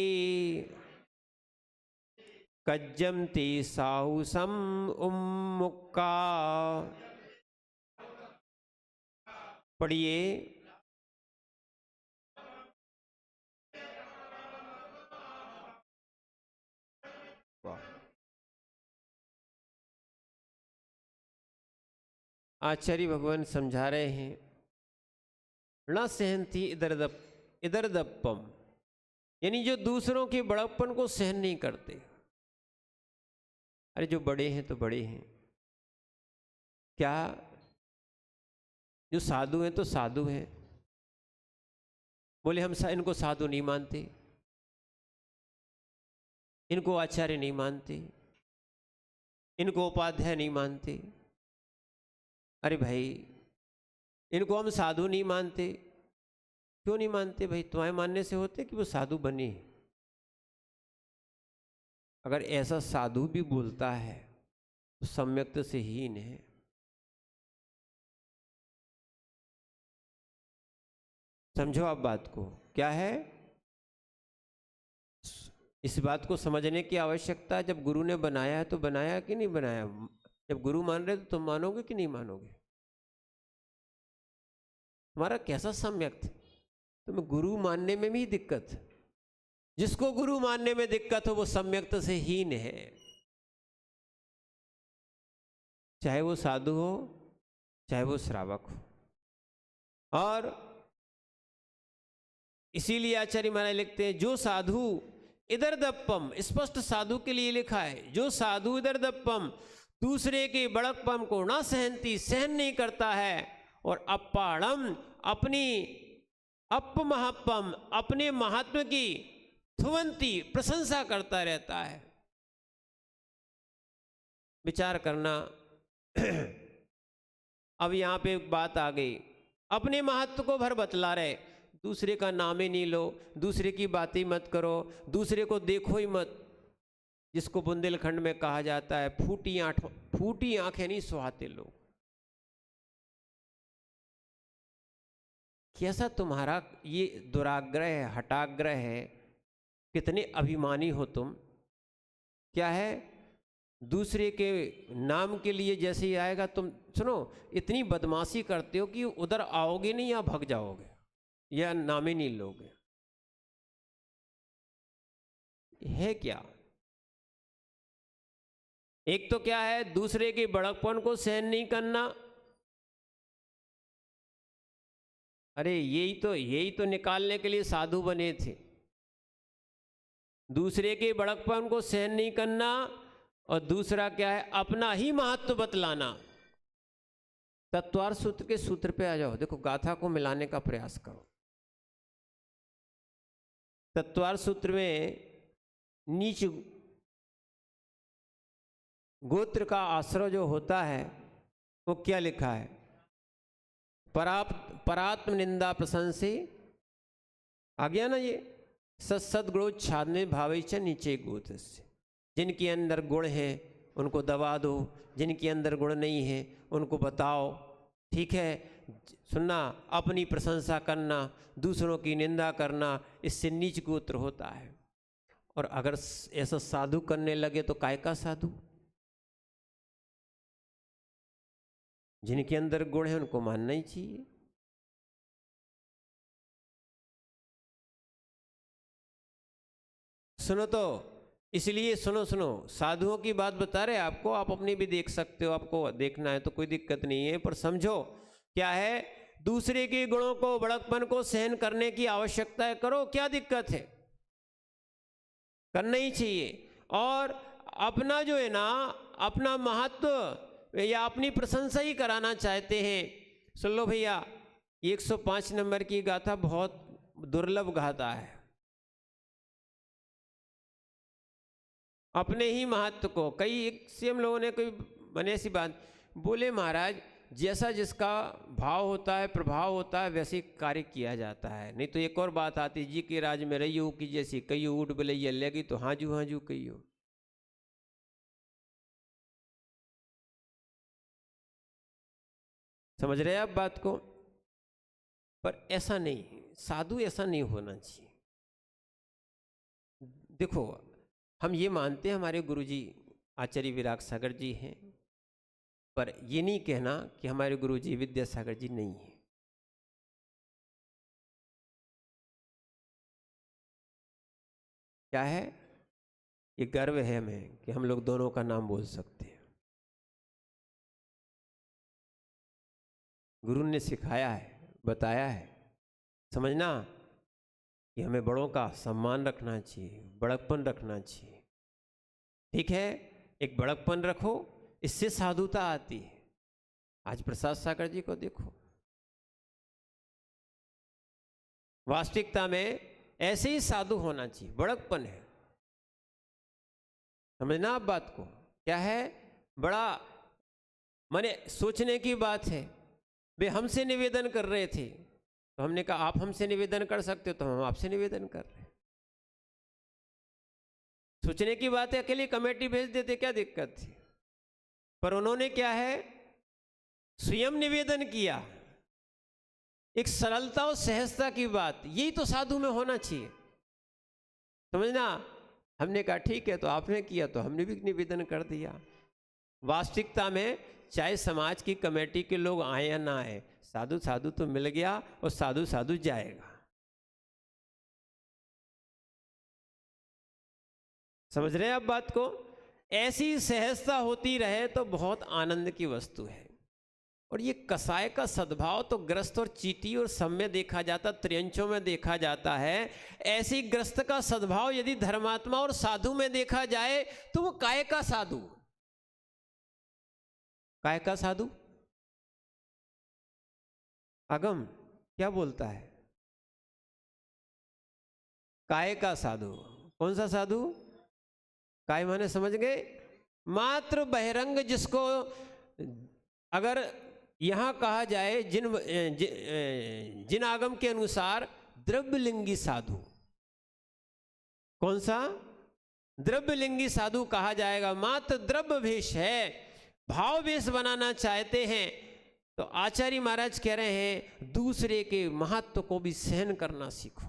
कज्जमती साहुसम उम्मुक्का। पढ़िए। आचार्य भगवान समझा रहे हैं, न सहनती इधर दप्पम, यानी जो दूसरों के बड़प्पन को सहन नहीं करते। अरे जो बड़े हैं तो बड़े हैं, क्या जो साधु हैं तो साधु हैं, बोले हम इनको साधु नहीं मानते, इनको आचार्य नहीं मानते, इनको उपाध्याय नहीं मानते। अरे भाई, इनको हम साधु नहीं मानते, क्यों नहीं मानते भाई? तुम्हारे मानने से होते कि वो साधु बने? अगर ऐसा साधु भी बोलता है तो सम्यक्त से हीन है। समझो आप बात को, क्या है? इस बात को समझने की आवश्यकता है। जब गुरु ने बनाया है तो बनाया कि नहीं बनाया? जब गुरु मान रहे तो तुम मानोगे कि नहीं मानोगे? तुम्हारा कैसा सम्यक्त? तुम्हें गुरु मानने में भी दिक्कत। जिसको गुरु मानने में दिक्कत हो वो सम्यक्त से हीन है, चाहे वो साधु हो चाहे वो श्रावक हो। और इसीलिए आचार्य महाराज लिखते हैं, जो साधु इधर दप्पम, स्पष्ट साधु के लिए लिखा है, जो साधु इधर दप्पम, दूसरे के बड़कपम को ना सहन नहीं करता है, और अप्पाणम, अपनी अपमहापम, अपने महात्म की थुवंती, प्रशंसा करता रहता है। विचार करना। अब यहां पे एक बात आ गई, अपने महत्व को भर बतला रहे, दूसरे का नाम ही नहीं लो, दूसरे की बात ही मत करो, दूसरे को देखो ही मत, जिसको बुंदेलखंड में कहा जाता है फूटी आंखें नहीं सुहाते लोग। कैसा तुम्हारा ये दुराग्रह है, हटाग्रह है, कितने अभिमानी हो तुम। क्या है? दूसरे के नाम के लिए जैसे ही आएगा, तुम सुनो, इतनी बदमाशी करते हो कि उधर आओगे नहीं या भाग जाओगे या नाम ही नहीं लोगे। है क्या? एक तो क्या है, दूसरे के बड़कपन को सहन नहीं करना। अरे यही तो निकालने के लिए साधु बने थे। दूसरे के बड़कपन को सहन नहीं करना, और दूसरा क्या है, अपना ही महत्व बतलाना। तत्वार्थ सूत्र के सूत्र पे आ जाओ, देखो गाथा को मिलाने का प्रयास करो। तत्वार्थ सूत्र में नीच गोत्र का आश्रय जो होता है वो क्या लिखा है? परात्म निंदा प्रशंसी, आ गया ना ये? सद्गुणोच्छादने भावैश्च नीचे गोत्र से। जिनके अंदर गुण है उनको दबा दो, जिनके अंदर गुण नहीं है उनको बताओ। ठीक है, सुनना, अपनी प्रशंसा करना, दूसरों की निंदा करना, इससे नीच गोत्र होता है। और अगर ऐसा साधु करने लगे तो काय का साधु? जिनके अंदर गुण है उनको मानना ही चाहिए। सुनो तो, इसलिए सुनो, साधुओं की बात बता रहे आपको, आप अपनी भी देख सकते हो, आपको देखना है तो कोई दिक्कत नहीं है। पर समझो क्या है, दूसरे के गुणों को, बड़कपन को सहन करने की आवश्यकता है, करो, क्या दिक्कत है? करना ही चाहिए। और अपना जो है ना, अपना महत्व या अपनी प्रशंसा ही कराना चाहते हैं। सुन लो भैया, 105 नंबर की गाथा बहुत दुर्लभ गाथा है। अपने ही महत्व को। कई एक सीएम लोगों ने कोई बने ऐसी बात बोले, महाराज जैसा जिसका भाव होता है, प्रभाव होता है, वैसे ही कार्य किया जाता है। नहीं तो एक और बात आती, जी के राज में रही हो कि जैसी कही उठ बलैया लेगी तो हाजू हाजू कही हो। समझ रहे हैं आप बात को? पर ऐसा नहीं, साधु ऐसा नहीं होना चाहिए। देखो, हम ये मानते हैं हमारे गुरुजी आचार्य विराग सागर जी हैं, पर ये नहीं कहना कि हमारे गुरुजी विद्यासागर जी नहीं है। क्या है? ये गर्व है हमें कि हम लोग दोनों का नाम बोल सकते हैं। गुरु ने सिखाया है, बताया है। समझना कि हमें बड़ों का सम्मान रखना चाहिए, बड़कपन रखना चाहिए। ठीक है, एक बड़कपन रखो, इससे साधुता आती है। आज प्रसाद सागर जी को देखो, वास्तविकता में ऐसे ही साधु होना चाहिए, बड़कपन है। समझना आप बात को? क्या है? बड़ा माने सोचने की बात है। वे हमसे निवेदन कर रहे थे तो हमने कहा आप हमसे निवेदन कर सकते हो तो हम आपसे निवेदन कर रहे हैं। सोचने की बात है, अकेले कमेटी भेज देते क्या दिक्कत थी? पर उन्होंने क्या है, स्वयं निवेदन किया। एक सरलता और सहजता की बात, यही तो साधु में होना चाहिए। समझना? हमने कहा ठीक है, तो आपने किया तो हमने भी निवेदन कर दिया। वास्तविकता में चाहे समाज की कमेटी के लोग आए या ना आए, साधु साधु तो मिल गया और साधु साधु जाएगा। समझ रहे हैं आप बात को? ऐसी सहजता होती रहे तो बहुत आनंद की वस्तु है। और ये कसाय का सद्भाव तो ग्रस्त और चीटी और सब में देखा जाता, त्रियंचों में देखा जाता है। ऐसी ग्रस्त का सद्भाव यदि धर्मात्मा और साधु में देखा जाए तो वो काय का साधु? काय का साधु? आगम क्या बोलता है? काय का साधु? कौन सा साधु? काय माने समझ गए? मात्र बहिरंग, जिसको अगर यहां कहा जाए जिन आगम के अनुसार द्रव्यलिंगी साधु। कौन सा? द्रव्यलिंगी साधु कहा जाएगा। मात्र द्रव्य भेष है, भाव वेश बनाना चाहते हैं। तो आचार्य महाराज कह रहे हैं दूसरे के महत्व को भी सहन करना सीखो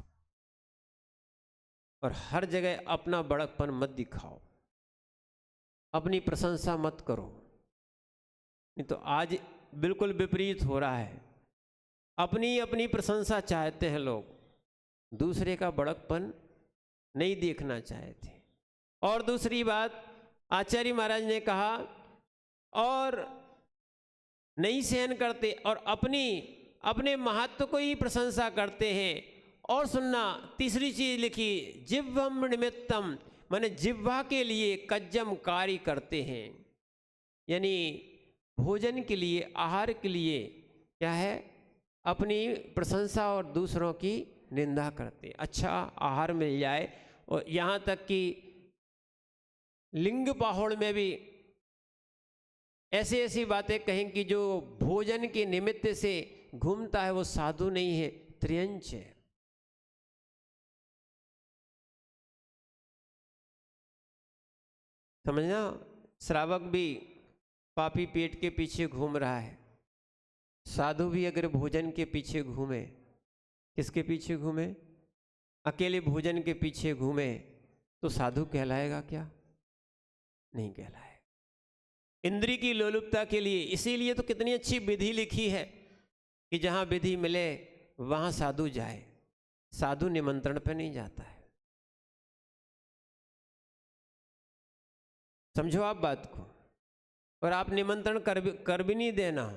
और हर जगह अपना बड़कपन मत दिखाओ, अपनी प्रशंसा मत करो। नहीं तो आज बिल्कुल विपरीत हो रहा है। अपनी अपनी प्रशंसा चाहते हैं लोग, दूसरे का बड़कपन नहीं देखना चाहते। और दूसरी बात आचार्य महाराज ने कहा, और नहीं सहन करते और अपने महत्व को ही प्रशंसा करते हैं। और सुनना, तीसरी चीज लिखी, जिह्वम निमित्तम, माने जिह्वा के लिए कज्जम कार्य करते हैं। यानी भोजन के लिए, आहार के लिए क्या है, अपनी प्रशंसा और दूसरों की निंदा करते। अच्छा आहार मिल जाए, और यहाँ तक कि लिंग पाहोड़ में भी ऐसी ऐसी बातें कहें कि जो भोजन के निमित्त से घूमता है वो साधु नहीं है, त्रियंच है। समझना? श्रावक भी पापी पेट के पीछे घूम रहा है, साधु भी अगर भोजन के पीछे घूमे, किसके पीछे घूमे? अकेले भोजन के पीछे घूमे तो साधु कहलाएगा क्या? नहीं कहलाएगा। इंद्री की लोलुपता के लिए, इसीलिए तो कितनी अच्छी विधि लिखी है कि जहां विधि मिले वहां साधु जाए। साधु निमंत्रण पे नहीं जाता है। समझो आप बात को। और आप निमंत्रण कर भी नहीं देना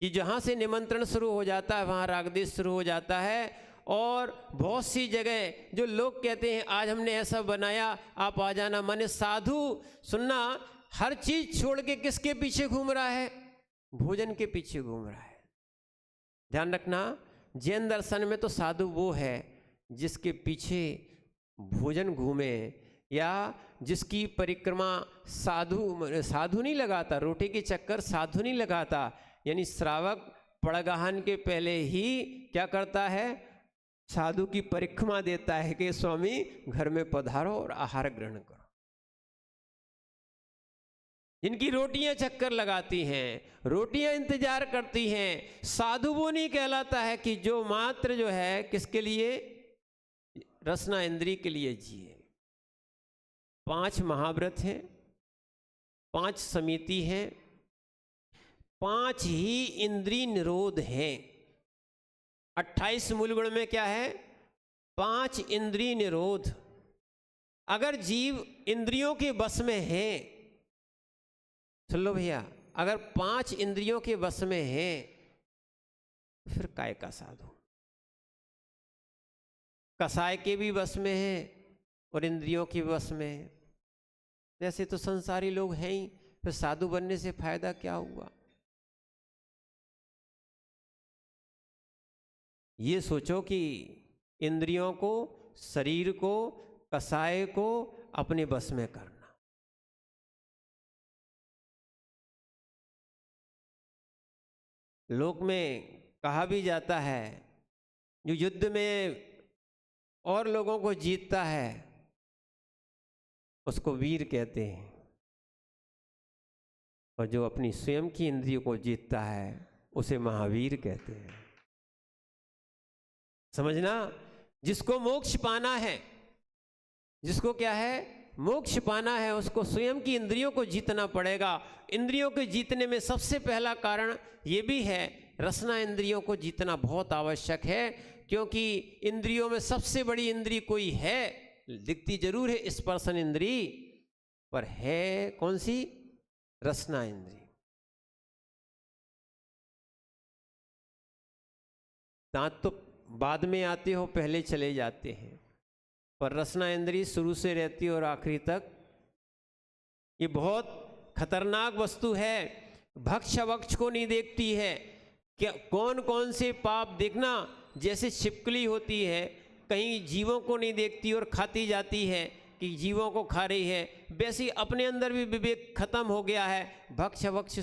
कि जहां से निमंत्रण शुरू हो जाता है वहां रागदेश शुरू हो जाता है। और बहुत सी जगह जो लोग कहते हैं आज हमने ऐसा बनाया, आप आ जाना, माने साधु सुनना हर चीज छोड़ के किसके पीछे घूम रहा है? भोजन के पीछे घूम रहा है। ध्यान रखना, जैन दर्शन में तो साधु वो है जिसके पीछे भोजन घूमे या जिसकी परिक्रमा साधु नहीं लगाता, रोटी के चक्कर साधु नहीं लगाता, यानी श्रावक पड़गहन के पहले ही क्या करता है, साधु की परिक्रमा देता है कि स्वामी घर में पधारो और आहार ग्रहण करो। जिनकी रोटियां चक्कर लगाती हैं, रोटियां इंतजार करती हैं, साधु वो नहीं कहलाता है कि जो मात्र जो है किसके लिए, रसना इंद्री के लिए जिए। 5 महाव्रत हैं, 5 समिति हैं, 5 ही इंद्री निरोध हैं। 28 मूलगुण में क्या है, 5 इंद्री निरोध। अगर जीव इंद्रियों के बस में है, सुन लो भैया, अगर 5 इंद्रियों के बस में है फिर काय का साधु। कसाय के भी बस में है और इंद्रियों के बस में है, जैसे तो संसारी लोग हैं ही, फिर साधु बनने से फायदा क्या हुआ। ये सोचो कि इंद्रियों को, शरीर को, कसाय को अपने बस में करना। लोक में कहा भी जाता है, जो युद्ध में और लोगों को जीतता है उसको वीर कहते हैं, और जो अपनी स्वयं की इंद्रियों को जीतता है उसे महावीर कहते हैं। समझना, जिसको मोक्ष पाना है, जिसको क्या है, मोक्ष पाना है, उसको स्वयं की इंद्रियों को जीतना पड़ेगा। इंद्रियों के जीतने में सबसे पहला कारण ये भी है, रसना इंद्रियों को जीतना बहुत आवश्यक है, क्योंकि इंद्रियों में सबसे बड़ी इंद्री कोई है, दिखती जरूर है स्पर्शन इंद्री, पर है कौन सी, रसना इंद्री। दांत तो बाद में आते हो, पहले चले जाते हैं, पर रसना इंद्री शुरू से रहती है और आखिरी तक। ये बहुत खतरनाक वस्तु है, भक्ष वक्ष को नहीं देखती है। क्या कौन कौन से पाप, देखना जैसे छिपकली होती है, कहीं जीवों को नहीं देखती और खाती जाती है कि जीवों को खा रही है, वैसे अपने अंदर भी विवेक खत्म हो गया है। भक्ष वक्ष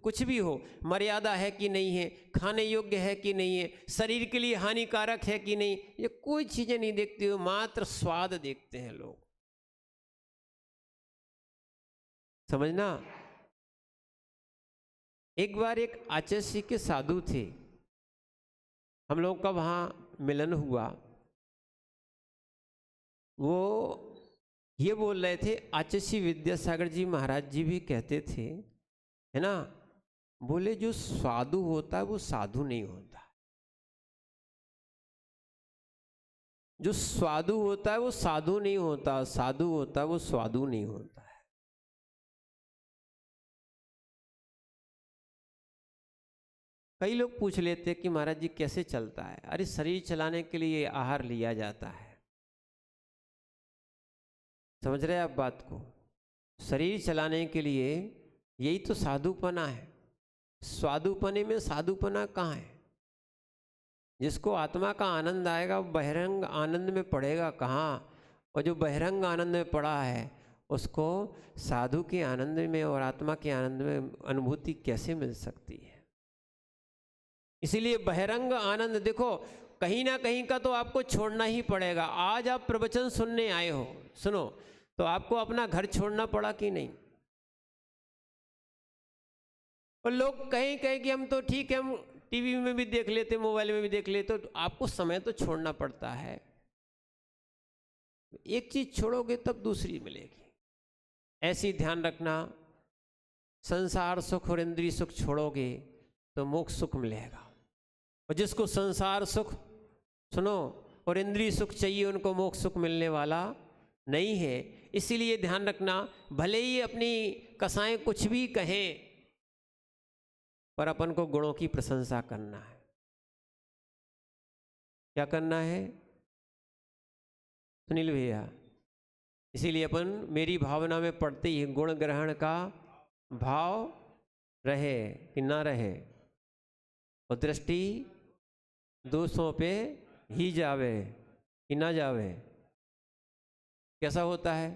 कुछ भी हो, मर्यादा है कि नहीं है, खाने योग्य है कि नहीं है, शरीर के लिए हानिकारक है कि नहीं, ये कोई चीजें नहीं देखते हो, मात्र स्वाद देखते हैं लोग। समझना, एक बार एक आचार्य के साधु थे, हम लोग का वहाँ मिलन हुआ। वो ये बोल रहे थे, आचार्य विद्यासागर जी महाराज जी भी कहते थे, है ना, बोले जो साधु होता है वो साधु नहीं होता, जो साधु होता है वो साधु नहीं होता, साधु होता है वो स्वादु नहीं होता है। कई लोग पूछ लेते हैं कि महाराज जी कैसे चलता है, अरे शरीर चलाने के लिए आहार लिया जाता है। समझ रहे हैं आप बात को, शरीर चलाने के लिए यही तो साधुपना है। स्वादुपने में साधुपना कहाँ है? जिसको आत्मा का आनंद आएगा वो बहिरंग आनंद में पड़ेगा कहाँ, और जो बहिरंग आनंद में पड़ा है उसको साधु के आनंद में और आत्मा के आनंद में अनुभूति कैसे मिल सकती है। इसीलिए बहिरंग आनंद, देखो कहीं ना कहीं का तो आपको छोड़ना ही पड़ेगा। आज आप प्रवचन सुनने आए हो, सुनो, तो आपको अपना घर छोड़ना पड़ा कि नहीं? और लोग कहीं कहें कि हम तो ठीक है, हम टीवी में भी देख लेते, मोबाइल में भी देख लेते, तो आपको समय तो छोड़ना पड़ता है। एक चीज छोड़ोगे तब दूसरी मिलेगी। ऐसी ध्यान रखना, संसार सुख और इंद्रिय सुख छोड़ोगे तो मोक्ष सुख मिलेगा। और जिसको संसार सुख, सुनो, और इंद्रिय सुख चाहिए, उनको मोक्ष सुख मिलने वाला नहीं है। इसीलिए ध्यान रखना, भले ही अपनी कसाएं कुछ भी कहें, पर अपन को गुणों की प्रशंसा करना है। क्या करना है सुनील भैया? इसीलिए अपन मेरी भावना में पढ़ते ही गुण ग्रहण का भाव रहे कि ना रहे, और दृष्टि दोषों पे ही जावे कि ना जावे। कैसा होता है?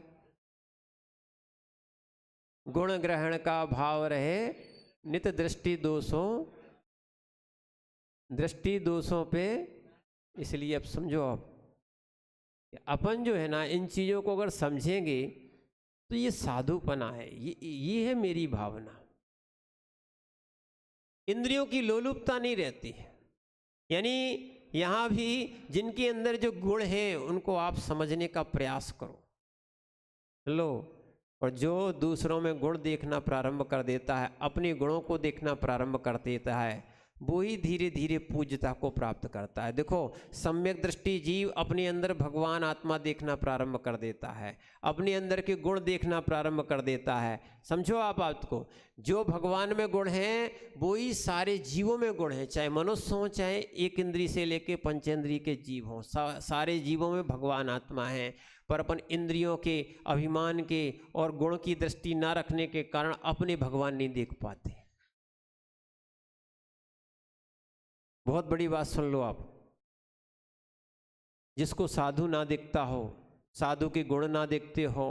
गुण ग्रहण का भाव रहे नित दृष्टि दोषों पे। इसलिए अब समझो, आप अपन जो है ना इन चीज़ों को अगर समझेंगे तो ये साधुपना है, ये है मेरी भावना। इंद्रियों की लोलुपता नहीं रहती है। यानी यहाँ भी जिनके अंदर जो गुण है उनको आप समझने का प्रयास करो लो, और जो दूसरों में गुण देखना प्रारंभ कर देता है, अपने गुणों को देखना प्रारंभ कर देता है, वो ही धीरे धीरे पूज्यता को प्राप्त करता है। देखो, सम्यक दृष्टि जीव अपने अंदर भगवान आत्मा देखना प्रारंभ कर देता है, अपने अंदर के गुण देखना प्रारंभ कर देता है। समझो आप आपको, जो भगवान में गुण हैं वो ही सारे जीवों में गुण हैं, चाहे मनुष्य हों चाहे एक इंद्रिय से लेके पंचेंद्रिय के जीव हों, सारे जीवों में भगवान आत्मा है। पर अपन इंद्रियों के, अभिमान के और गुण की दृष्टि ना रखने के कारण अपने भगवान नहीं देख पाते। बहुत बड़ी बात सुन लो आप, जिसको साधु ना दिखता हो, साधु के गुण ना देखते हो,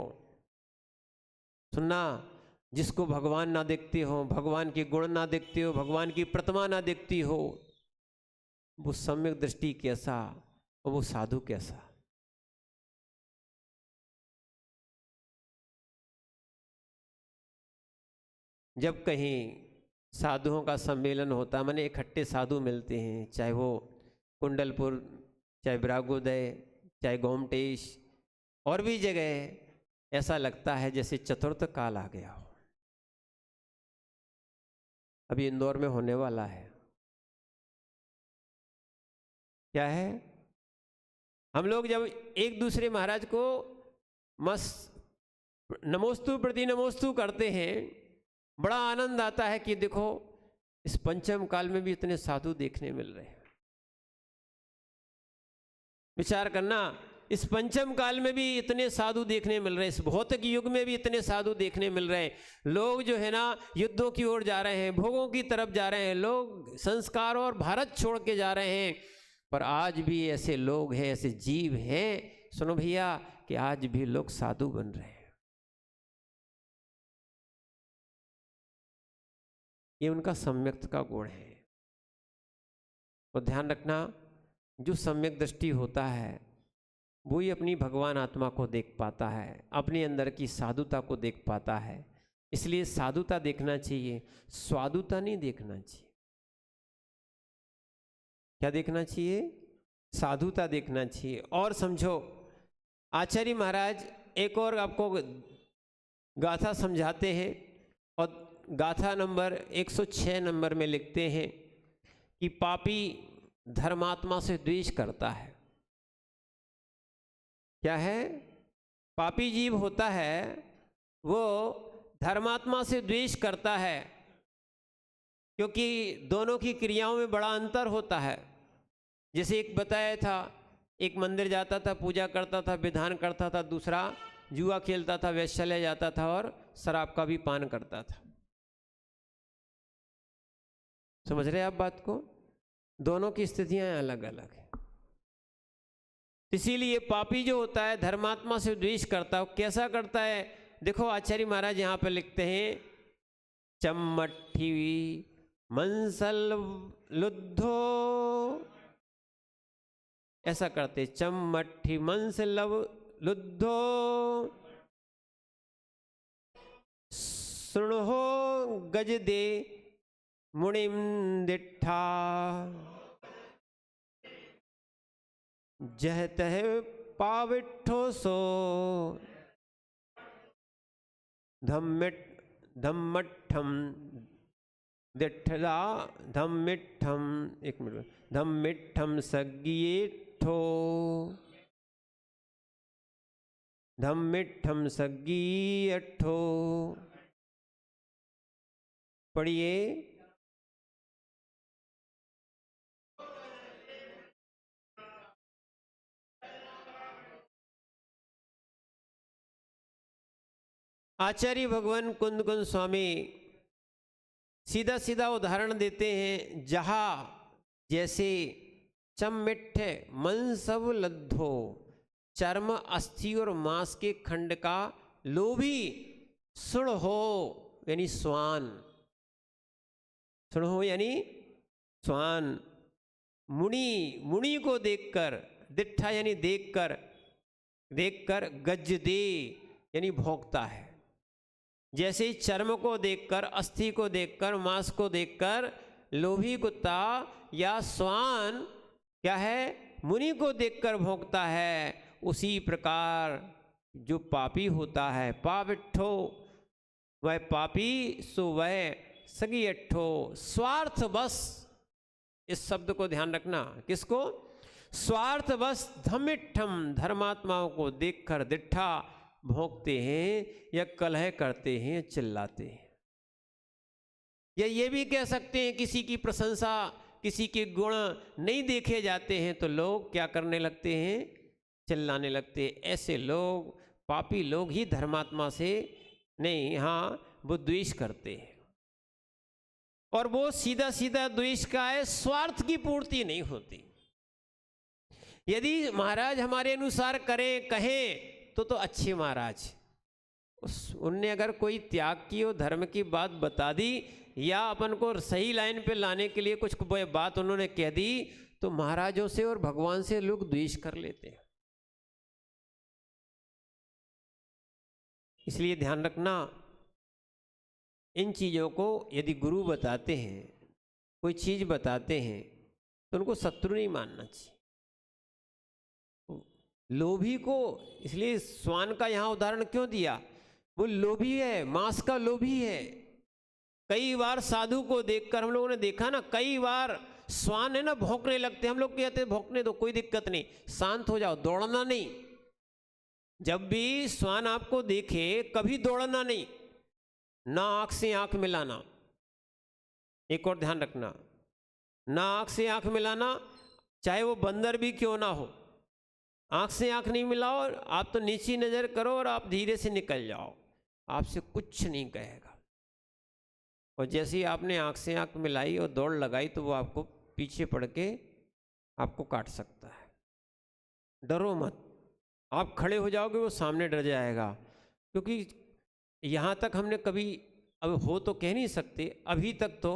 सुनना, जिसको भगवान ना देखते हो, भगवान के गुण ना देखते हो, भगवान की प्रतिमा ना देखती हो, वो सम्यक दृष्टि कैसा और वो साधु कैसा। जब कहीं साधुओं का सम्मेलन होता है, माने इकट्ठे साधु मिलते हैं, चाहे वो कुंडलपुर, चाहे ब्रागोदय, चाहे गोमटेश और भी जगह, ऐसा लगता है जैसे चतुर्थ काल आ गया हो। अभी इंदौर में होने वाला है, क्या है, हम लोग जब एक दूसरे महाराज को मस्त नमोस्तु प्रति नमोस्तु करते हैं, बड़ा आनंद आता है कि देखो इस पंचम काल में भी इतने साधु देखने मिल रहे हैं। विचार करना, इस पंचम काल में भी इतने साधु देखने मिल रहे हैं, इस भौतिक युग में भी इतने साधु देखने मिल रहे हैं। लोग जो है ना युद्धों की ओर जा रहे हैं, भोगों की तरफ जा रहे हैं, लोग संस्कारों और भारत छोड़ के जा रहे हैं, पर आज भी ऐसे लोग हैं, ऐसे जीव हैं, सुनो भैया, कि आज भी लोग साधु बन रहे हैं। ये उनका सम्यक का गुण है। तो ध्यान रखना, जो सम्यक दृष्टि होता है वो ही अपनी भगवान आत्मा को देख पाता है, अपने अंदर की साधुता को देख पाता है। इसलिए साधुता देखना चाहिए, स्वादुता नहीं देखना चाहिए। क्या देखना चाहिए? साधुता देखना चाहिए। और समझो, आचार्य महाराज एक और आपको गाथा समझाते हैं, और गाथा नंबर 106 नंबर में लिखते हैं कि पापी धर्मात्मा से द्वेष करता है। क्या है? पापी जीव होता है वो धर्मात्मा से द्वेष करता है, क्योंकि दोनों की क्रियाओं में बड़ा अंतर होता है। जैसे एक बताया था, एक मंदिर जाता था, पूजा करता था, विधान करता था, दूसरा जुआ खेलता था, वैश्यालय जाता था और शराब का भी पान करता था। समझ रहे आप बात को? दोनों की स्थितियां अलग अलग है। इसीलिए पापी जो होता है धर्मात्मा से द्वेष करता है। कैसा करता है? देखो आचार्य महाराज यहाँ पर लिखते हैं, चम्मट्ठी मंसल लुद्धो, ऐसा करते, चम्मट्ठी मंसल लुद्धो सुणहो गज दे मुनिम दिट्ठा, जह तह पाविठो सो धम्मट्ठम दिट्ठला धम्मिट्ठम, एक मिनट, धम्मिट्ठम सज्ञेठो, धम्मिट्ठम सज्ञेठो। पढ़िए, आचार्य भगवान कुंद कुंद स्वामी सीधा सीधा उदाहरण देते हैं, जहाँ जैसे चम्मिट्ठ मन सब लद्धो, चर्म, अस्थि और मांस के खंड का लोभी सुण हो यानी स्वान, सुण हो यानी स्वान, मुनि, मुनि को देखकर, दिट्ठा यानी देखकर, देखकर गज दे यानी भोंकता है। जैसे चर्म को देखकर, अस्थि को देखकर, मांस को देखकर लोभी कुत्ता या स्वान क्या है, मुनि को देखकर भोंकता है, उसी प्रकार जो पापी होता है, पापिट्ठो वह पापी, सो वह सगी अट्ठो, स्वार्थ बस, इस शब्द को ध्यान रखना, किसको, स्वार्थ बस धमिट्ठम, धर्मात्माओं को देखकर दिट्ठा भोंकते हैं या कलह करते हैं, चिल्लाते हैं। या ये भी कह सकते हैं किसी की प्रशंसा, किसी के गुण नहीं देखे जाते हैं तो लोग क्या करने लगते हैं, चिल्लाने लगते हैं। ऐसे लोग, पापी लोग ही धर्मात्मा से नहीं, हाँ वो द्वेष करते हैं, और वो सीधा सीधा द्वेष का है, स्वार्थ की पूर्ति नहीं होती। यदि महाराज हमारे अनुसार करें कहें तो अच्छे महाराज, उनने अगर कोई त्याग की और धर्म की बात बता दी या अपन को सही लाइन पे लाने के लिए कुछ बात उन्होंने कह दी, तो महाराजों से और भगवान से लोग द्वेष कर लेते हैं। इसलिए ध्यान रखना, इन चीज़ों को यदि गुरु बताते हैं, कोई चीज़ बताते हैं, तो उनको शत्रु नहीं मानना चाहिए। लोभी को, इसलिए स्वान का यहाँ उदाहरण क्यों दिया, वो लोभी है, मांस का लोभी है। कई बार साधु को देखकर हम लोगों ने देखा ना, कई बार स्वान है ना भौंकने लगते, हम लोग कहते हैं भौंकने दो, कोई दिक्कत नहीं, शांत हो जाओ, दौड़ना नहीं। जब भी स्वान आपको देखे कभी दौड़ना नहीं, ना आंख से आंख मिलाना, एक और ध्यान रखना, ना आंख से आंख मिलाना, चाहे वो बंदर भी क्यों ना हो, आंख से आंख नहीं मिलाओ, आप तो नीची नज़र करो और आप धीरे से निकल जाओ, आपसे कुछ नहीं कहेगा। और जैसे ही आपने आंख से आंख मिलाई और दौड़ लगाई तो वो आपको पीछे पड़ के आपको काट सकता है। डरो मत, आप खड़े हो जाओगे वो सामने डर जाएगा, क्योंकि यहाँ तक हमने कभी, अब हो तो कह नहीं सकते, अभी तक तो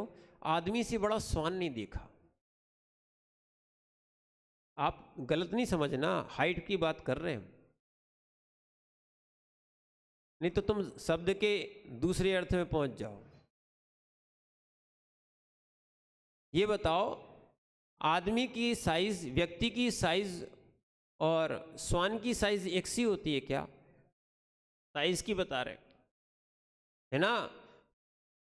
आदमी से बड़ा स्वान नहीं देखा। आप गलत नहीं समझना, हाइट की बात कर रहे हैं, नहीं तो तुम शब्द के दूसरे अर्थ में पहुंच जाओ। ये बताओ, आदमी की साइज, व्यक्ति की साइज और स्वान की साइज एक सी होती है क्या? साइज की बता रहे है ना,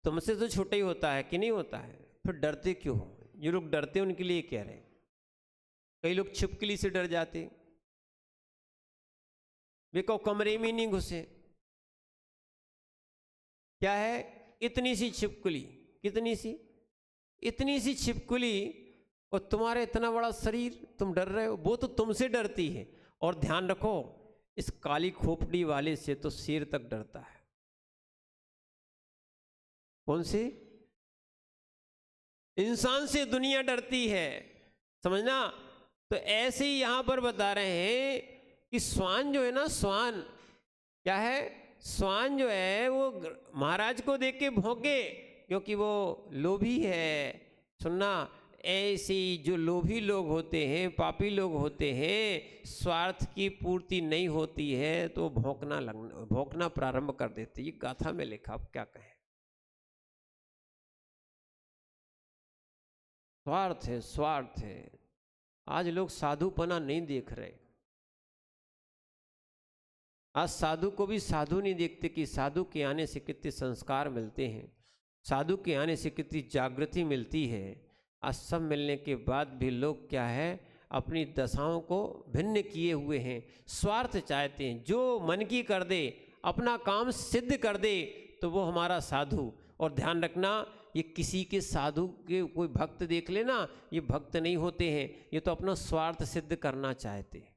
तुमसे तो छोटा ही होता है कि नहीं होता है, फिर डरते क्यों हो? जो लोग डरते हैं उनके लिए कह रहे हैं। कई लोग छिपकली से डर जाते, वे को कमरे में नहीं घुसे, क्या है, इतनी सी छिपकली, कितनी सी, इतनी सी छिपकली, और तुम्हारे इतना बड़ा शरीर, तुम डर रहे हो, वो तो तुमसे डरती है। और ध्यान रखो, इस काली खोपड़ी वाले से तो शेर तक डरता है। कौन से? इंसान से दुनिया डरती है, समझना। तो ऐसे ही यहां पर बता रहे हैं कि स्वान जो है ना, स्वान क्या है, स्वान जो है वो महाराज को देख के भौंके, क्योंकि वो लोभी है। सुनना, ऐसे जो लोभी लोग होते हैं, पापी लोग होते हैं, स्वार्थ की पूर्ति नहीं होती है तो भौंकना प्रारंभ कर देते। ये गाथा में लिखा, अब क्या कहें। स्वार्थ है, स्वार्थ है। आज लोग साधुपना नहीं देख रहे। आज साधु को भी साधु नहीं देखते कि साधु के आने से कितने संस्कार मिलते हैं, साधु के आने से कितनी जागृति मिलती है। आज सब मिलने के बाद भी लोग क्या है, अपनी दशाओं को भिन्न किए हुए हैं, स्वार्थ चाहते हैं, जो मन की कर दे, अपना काम सिद्ध कर दे तो वो हमारा साधु। और ध्यान रखना, ये किसी के साधु के कोई भक्त देख लेना, ये भक्त नहीं होते हैं, ये तो अपना स्वार्थ सिद्ध करना चाहते हैं।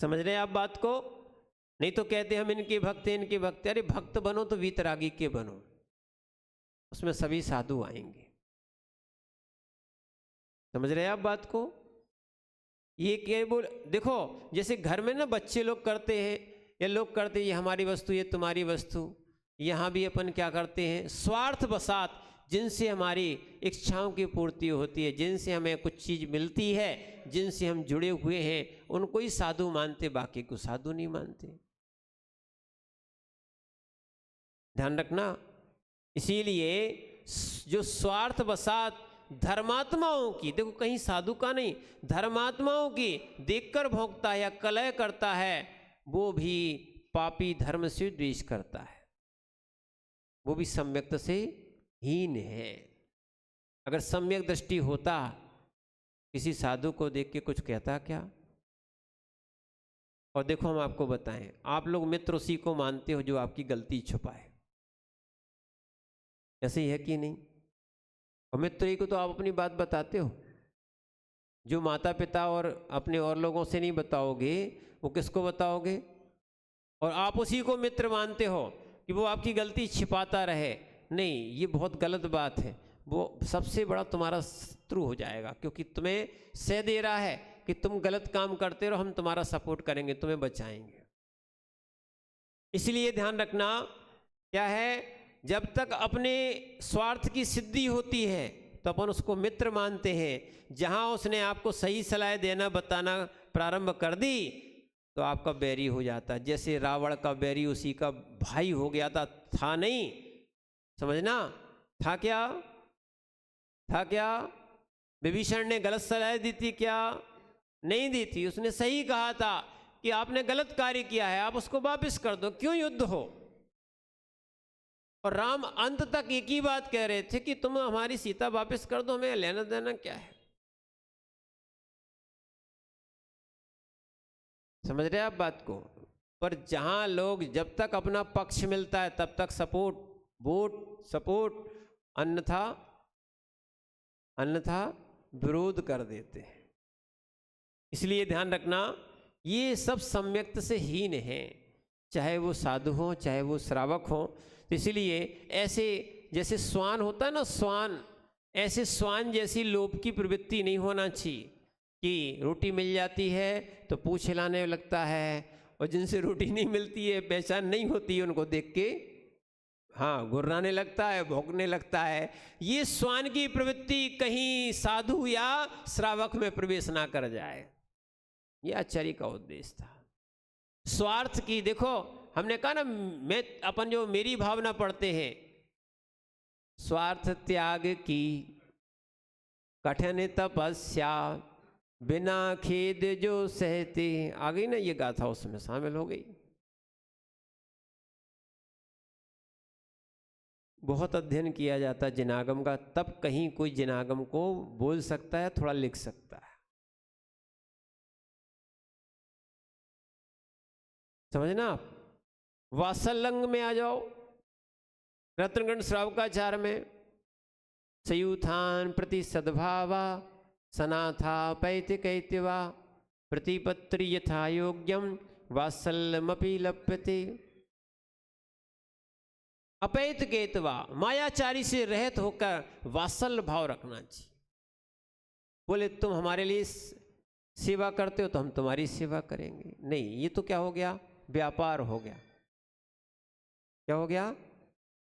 समझ रहे हैं आप बात को? नहीं तो कहते हम इनके भक्त हैं, इनके भक्त। अरे भक्त बनो तो वीतरागी के बनो, उसमें सभी साधु आएंगे। समझ रहे हैं आप बात को? ये केवल देखो, जैसे घर में ना बच्चे लोग करते हैं या लोग करते हैं, ये हमारी वस्तु, ये तुम्हारी वस्तु। यहाँ भी अपन क्या करते हैं, स्वार्थ बसात, जिनसे हमारी इच्छाओं की पूर्ति होती है, जिनसे हमें कुछ चीज़ मिलती है, जिनसे हम जुड़े हुए हैं, उनको ही साधु मानते, बाकी को साधु नहीं मानते। ध्यान रखना। इसीलिए जो स्वार्थ बसात धर्मात्माओं की, देखो कहीं साधु का नहीं, धर्मात्माओं की देखकर भोगता है या कलह करता है, वो भी पापी, धर्म से द्वेष करता है, वो भी सम्यक्त से हीन है। अगर सम्यक दृष्टि होता, किसी साधु को देख के कुछ कहता क्या? और देखो हम आपको बताएं, आप लोग मित्र उसी को मानते हो जो आपकी गलती छुपाए, ऐसे ही है कि नहीं? और मित्र ही को तो आप अपनी बात बताते हो, जो माता पिता और अपने और लोगों से नहीं बताओगे, वो किसको बताओगे? और आप उसी को मित्र मानते हो कि वो आपकी गलती छिपाता रहे। नहीं, ये बहुत गलत बात है। वो सबसे बड़ा तुम्हारा शत्रु हो जाएगा, क्योंकि तुम्हें सह दे रहा है कि तुम गलत काम करते रहो, हम तुम्हारा सपोर्ट करेंगे, तुम्हें बचाएंगे। इसलिए ध्यान रखना, क्या है, जब तक अपने स्वार्थ की सिद्धि होती है तो अपन उसको मित्र मानते हैं। जहाँ उसने आपको सही सलाह देना, बताना प्रारंभ कर दी, तो आपका बैरी हो जाता है। जैसे रावण का बैरी उसी का भाई हो गया था नहीं, समझना, था क्या? था क्या? विभीषण ने गलत सलाह दी थी क्या? नहीं दी थी। उसने सही कहा था कि आपने गलत कार्य किया है, आप उसको वापस कर दो, क्यों युद्ध हो। और राम अंत तक एक ही बात कह रहे थे कि तुम हमारी सीता वापस कर दो, हमें लेना देना क्या है। समझ रहे आप बात को? पर जहां लोग, जब तक अपना पक्ष मिलता है तब तक सपोर्ट, वोट, सपोर्ट, अन्यथा विरोध कर देते हैं। इसलिए ध्यान रखना, ये सब सम्यक्त से हीन है, चाहे वो साधु हो, चाहे वो श्रावक हो। तो इसलिए ऐसे, जैसे श्वान होता है ना, श्वान, ऐसे श्वान जैसी लोभ की प्रवृत्ति नहीं होना चाहिए कि रोटी मिल जाती है तो पूंछ हिलाने लगता है, और जिनसे रोटी नहीं मिलती है, पहचान नहीं होती है, उनको देख के हाँ गुर्राने लगता है, भौंकने लगता है। ये श्वान की प्रवृत्ति कहीं साधु या श्रावक में प्रवेश ना कर जाए, ये आचार्य का उद्देश्य था। स्वार्थ की, देखो हमने कहा ना, मैं अपन जो मेरी भावना पढ़ते हैं, स्वार्थ त्याग की कठिन तपस्या, बिना खेद जो सहते, आ गई ना ये गाथा, उसमें शामिल हो गई। बहुत अध्ययन किया जाता है जिनागम का, तब कहीं कोई जिनागम को बोल सकता है, थोड़ा लिख सकता है। समझना आप? वात्सल्यंग में आ जाओ, रत्नगण श्रावकाचार में, सयूथान प्रति सद्भावा सनाथा पैतिकैत्यवा प्रतिपत्रि यथा योग्यम वात्सल्यमपि लप्यते। अपैत केतवा, मायाचारी से रहित होकर वात्सल्य भाव रखना चाहिए। बोले तुम हमारे लिए सेवा करते हो तो हम तुम्हारी सेवा करेंगे, नहीं, ये तो क्या हो गया, व्यापार हो गया। क्या हो गया?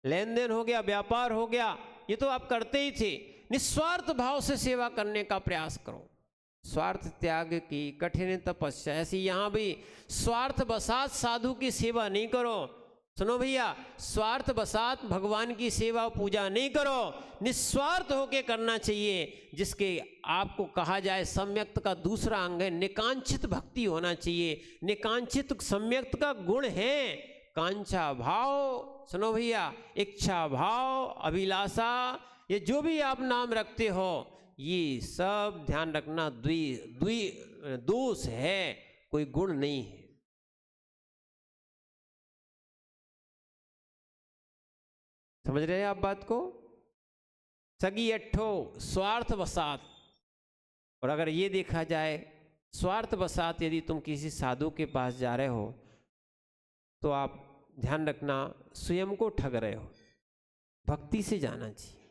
लेन देन हो गया, व्यापार हो गया। ये तो आप करते ही थे। निस्वार्थ भाव से सेवा करने का प्रयास करो। स्वार्थ त्याग की कठिन तपस्या, ऐसी यहां भी स्वार्थ बसात साधु की सेवा नहीं करो। सुनो भैया, स्वार्थ बसात भगवान की सेवा पूजा नहीं करो, निस्वार्थ होके करना चाहिए। जिसके आपको कहा जाए सम्यक्त का दूसरा अंग है निकांक्षित भक्ति होना चाहिए। निकांक्षित सम्यक्त का गुण है कांक्षा भाव। सुनो भैया, इच्छा भाव, अभिलाषा, ये जो भी आप नाम रखते हो, ये सब ध्यान रखना दोष है, कोई गुण नहीं है। समझ रहे हैं आप बात को? सगी अट्ठो स्वार्थ बसात। और अगर ये देखा जाए स्वार्थ बसात, यदि तुम किसी साधु के पास जा रहे हो तो आप ध्यान रखना स्वयं को ठग रहे हो। भक्ति से जाना चाहिए।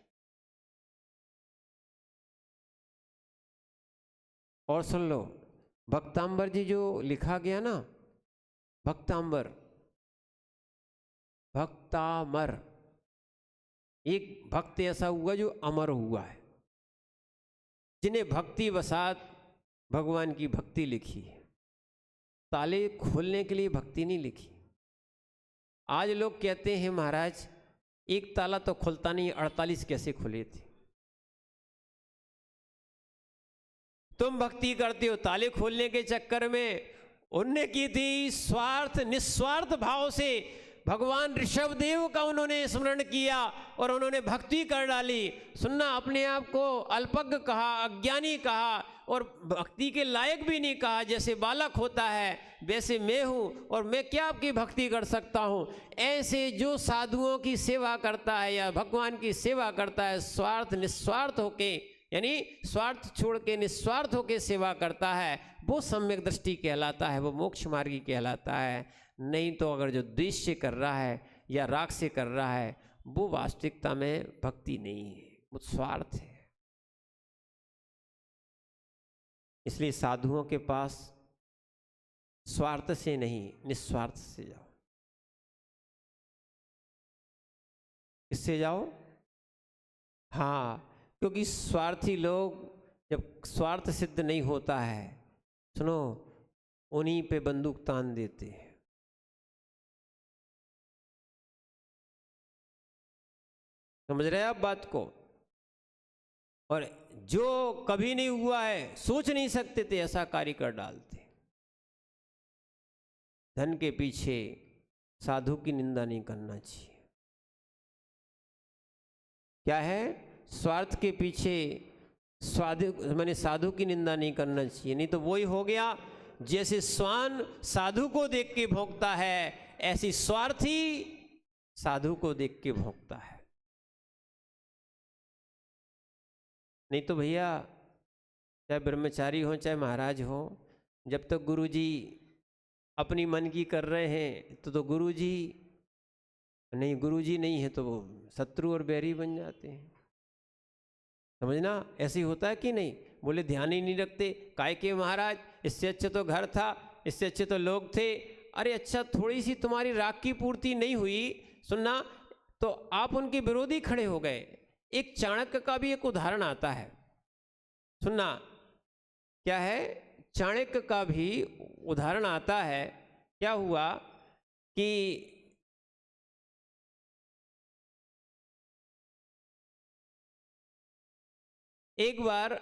और सुन लो, भक्तांबर जी जो लिखा गया ना, भक्तांबर, भक्तामर, एक भक्त ऐसा हुआ जो अमर हुआ है, जिन्हें भक्ति वसात भगवान की भक्ति लिखी है। ताले खोलने के लिए भक्ति नहीं लिखी। आज लोग कहते हैं महाराज एक ताला तो खुलता नहीं, 48 कैसे खुले थे? तुम भक्ति करते हो ताले खोलने के चक्कर में, उनने की थी स्वार्थ निस्वार्थ भाव से भगवान ऋषभ देव का उन्होंने स्मरण किया और उन्होंने भक्ति कर डाली। सुनना, अपने आप को अल्पज्ञ कहा, अज्ञानी कहा और भक्ति के लायक भी नहीं कहा। जैसे बालक होता है वैसे मैं हूँ और मैं क्या आपकी भक्ति कर सकता हूँ। ऐसे जो साधुओं की सेवा करता है या भगवान की सेवा करता है स्वार्थ निस्वार्थ होके, यानी स्वार्थ छोड़ के निस्वार्थ होके सेवा करता है, वो सम्यक दृष्टि कहलाता है, वो मोक्ष मार्गी कहलाता है। नहीं तो अगर जो द्वेष से कर रहा है या राग से कर रहा है वो वास्तविकता में भक्ति नहीं है, वो स्वार्थ है। इसलिए साधुओं के पास स्वार्थ से नहीं निस्वार्थ से जाओ। किससे जाओ? हाँ, क्योंकि स्वार्थी लोग जब स्वार्थ सिद्ध नहीं होता है, सुनो, उन्हीं पे बंदूक तान देते हैं। समझ रहे आप बात को? और जो कभी नहीं हुआ है, सोच नहीं सकते थे, ऐसा कार्य कर डालते। धन के पीछे साधु की निंदा नहीं करना चाहिए। क्या है? स्वार्थ के पीछे मैंने साधु की निंदा नहीं करना चाहिए। नहीं तो वही हो गया, जैसे श्वान साधु को देख के भौंकता है, ऐसी स्वार्थी साधु को देख के भौंकता है। नहीं तो भैया, चाहे ब्रह्मचारी हो चाहे महाराज हो, जब तक गुरुजी अपनी मन की कर रहे हैं तो गुरुजी नहीं, गुरुजी नहीं है तो वो शत्रु और बैरी बन जाते हैं। समझना, ऐसे ही होता है कि नहीं? बोले ध्यान ही नहीं रखते, काय के महाराज, इससे अच्छे तो घर था, इससे अच्छे तो लोग थे। अरे अच्छा, थोड़ी सी तुम्हारी राग की पूर्ति नहीं हुई, सुनना, तो आप उनके विरोधी खड़े हो गए। एक चाणक्य का भी एक उदाहरण आता है, सुनना। क्या है? चाणक्य का भी उदाहरण आता है। क्या हुआ कि एक बार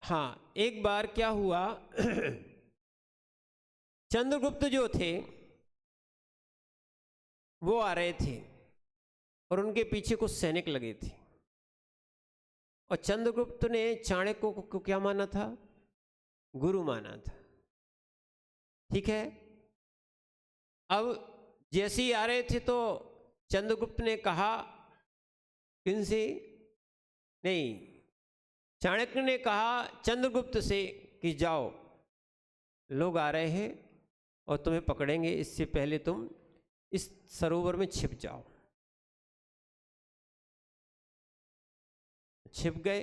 हाँ, एक बार क्या हुआ चंद्रगुप्त जो थे वो आ रहे थे और उनके पीछे कुछ सैनिक लगे थे। और चंद्रगुप्त ने चाणक्य को क्या माना था? गुरु माना था। ठीक है। अब जैसे ही आ रहे थे तो चंद्रगुप्त ने कहा, किनसे? नहीं, चाणक्य ने कहा चंद्रगुप्त से कि जाओ, लोग आ रहे हैं और तुम्हें पकड़ेंगे, इससे पहले तुम इस सरोवर में छिप जाओ। छिप गए।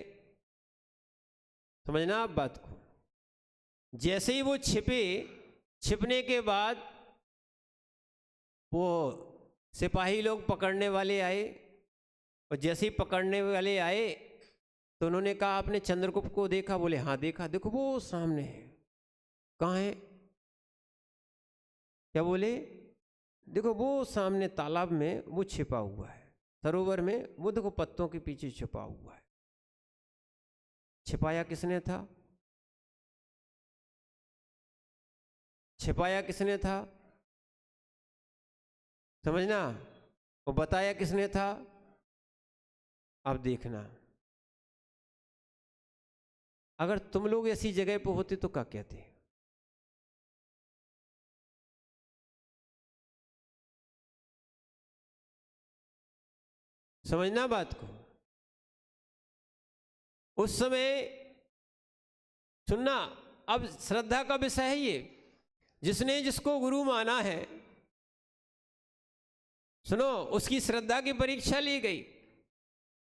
समझना आप बात को। जैसे ही वो छिपे, छिपने के बाद वो सिपाही लोग पकड़ने वाले आए और जैसे ही पकड़ने वाले आए तो उन्होंने कहा, आपने चंद्रगुप्त को देखा? बोले हाँ देखा। देखो वो सामने है। कहाँ है? क्या बोले? देखो वो सामने तालाब में वो छिपा हुआ है, सरोवर में वो देखो पत्तों के पीछे छिपा हुआ है। छिपाया किसने था? छिपाया किसने था? समझना। वो बताया किसने था? अब देखना, अगर तुम लोग ऐसी जगह पे होते तो क्या कहते? समझना बात को। उस समय सुनना, अब श्रद्धा का विषय है ये। जिसने जिसको गुरु माना है, सुनो, उसकी श्रद्धा की परीक्षा ली गई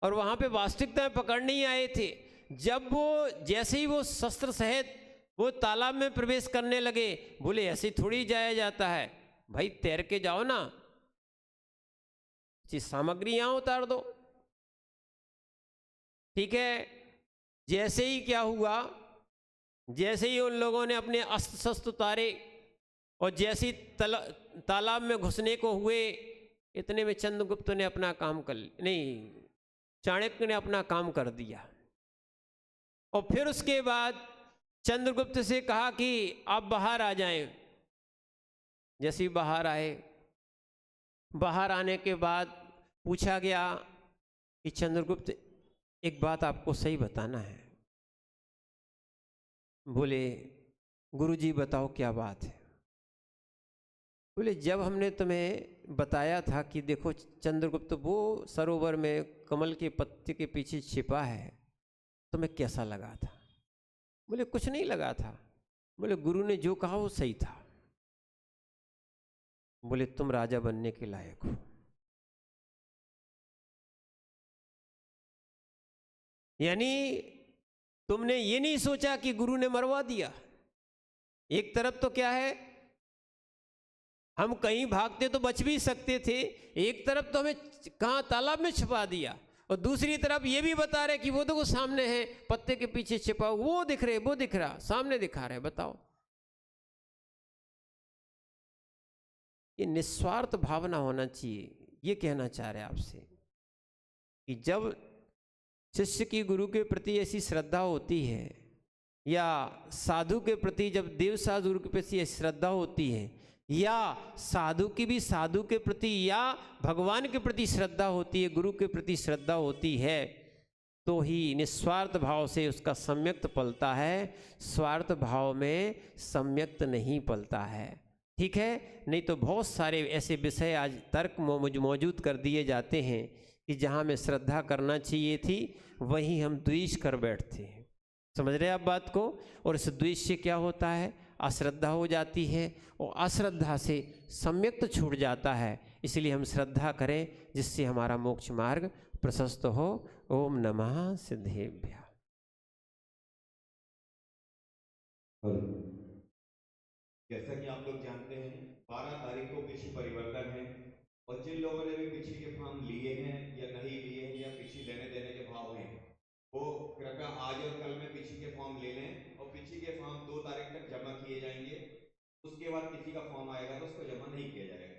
और वहाँ पे वास्तविकता में पकड़ नहीं आए थे। जब वो जैसे ही वो शस्त्र सहित वो तालाब में प्रवेश करने लगे, बोले ऐसे थोड़ी जाया जाता है भाई, तैर के जाओ ना, चीज सामग्री यहाँ उतार दो। ठीक है, जैसे ही क्या हुआ, जैसे ही उन लोगों ने अपने अस्त्र शस्त्र उतारे और जैसे ही तालाब में घुसने को हुए, इतने में चंद्रगुप्त ने अपना काम कर, नहीं, चाणक्य ने अपना काम कर दिया। और फिर उसके बाद चंद्रगुप्त से कहा कि आप बाहर आ जाएं। जैसे ही बाहर आए, बाहर आने के बाद पूछा गया कि चंद्रगुप्त एक बात आपको सही बताना है। बोले गुरुजी बताओ क्या बात है। बोले जब हमने तुम्हें बताया था कि देखो चंद्रगुप्त वो सरोवर में कमल के पत्ते के पीछे छिपा है, तुम्हें कैसा लगा था। बोले कुछ नहीं लगा था। बोले गुरु ने जो कहा वो सही था। बोले तुम राजा बनने के लायक हो। यानी तुमने ये नहीं सोचा कि गुरु ने मरवा दिया। एक तरफ तो क्या है, हम कहीं भागते तो बच भी सकते थे, एक तरफ तो हमें कहाँ तालाब में छिपा दिया, और दूसरी तरफ ये भी बता रहे कि वो देखो सामने है, पत्ते के पीछे छिपा, वो दिख रहे, वो दिख रहा, सामने दिखा रहे। बताओ, ये निस्वार्थ भावना होना चाहिए। ये कहना चाह रहे आपसे कि जब शिष्य की गुरु के प्रति ऐसी श्रद्धा होती है, या साधु के प्रति, जब देव साधु के प्रति ऐसी श्रद्धा होती है, या साधु की भी साधु के प्रति या भगवान के प्रति श्रद्धा होती है, गुरु के प्रति श्रद्धा होती है, तो ही निस्वार्थ भाव से उसका सम्यक्त पलता है। स्वार्थ भाव में सम्यक्त नहीं पलता है। ठीक है, नहीं तो बहुत सारे ऐसे विषय आज तर्क मौजूद कर दिए जाते हैं कि जहाँ में श्रद्धा करना चाहिए थी वहीं हम द्वेष कर बैठते हैं। समझ रहे हैं आप बात को। और इस द्वेष से क्या होता है, अश्रद्धा हो जाती है, और अश्रद्धा से सम्यक्त छूट जाता है। इसलिए हम श्रद्धा करें जिससे हमारा मोक्ष मार्ग प्रशस्त हो। ओम नमः सिद्धेभ्यः। जैसा कि आप लोग जानते हैं 12 तारीख को पिछी परिवर्तन है, और जिन लोगों ने भी पिछी के फॉर्म लिए हैं या नहीं लिए हैं या पिछी लेने देने के भाव हैं, वो कृपया आज और कल में पिछी के फॉर्म ले लें। और पिछी के फॉर्म 2 तारीख तक जमा किए जाएंगे। उसके बाद किसी का फॉर्म आएगा तो उसको जमा नहीं किया जाएगा।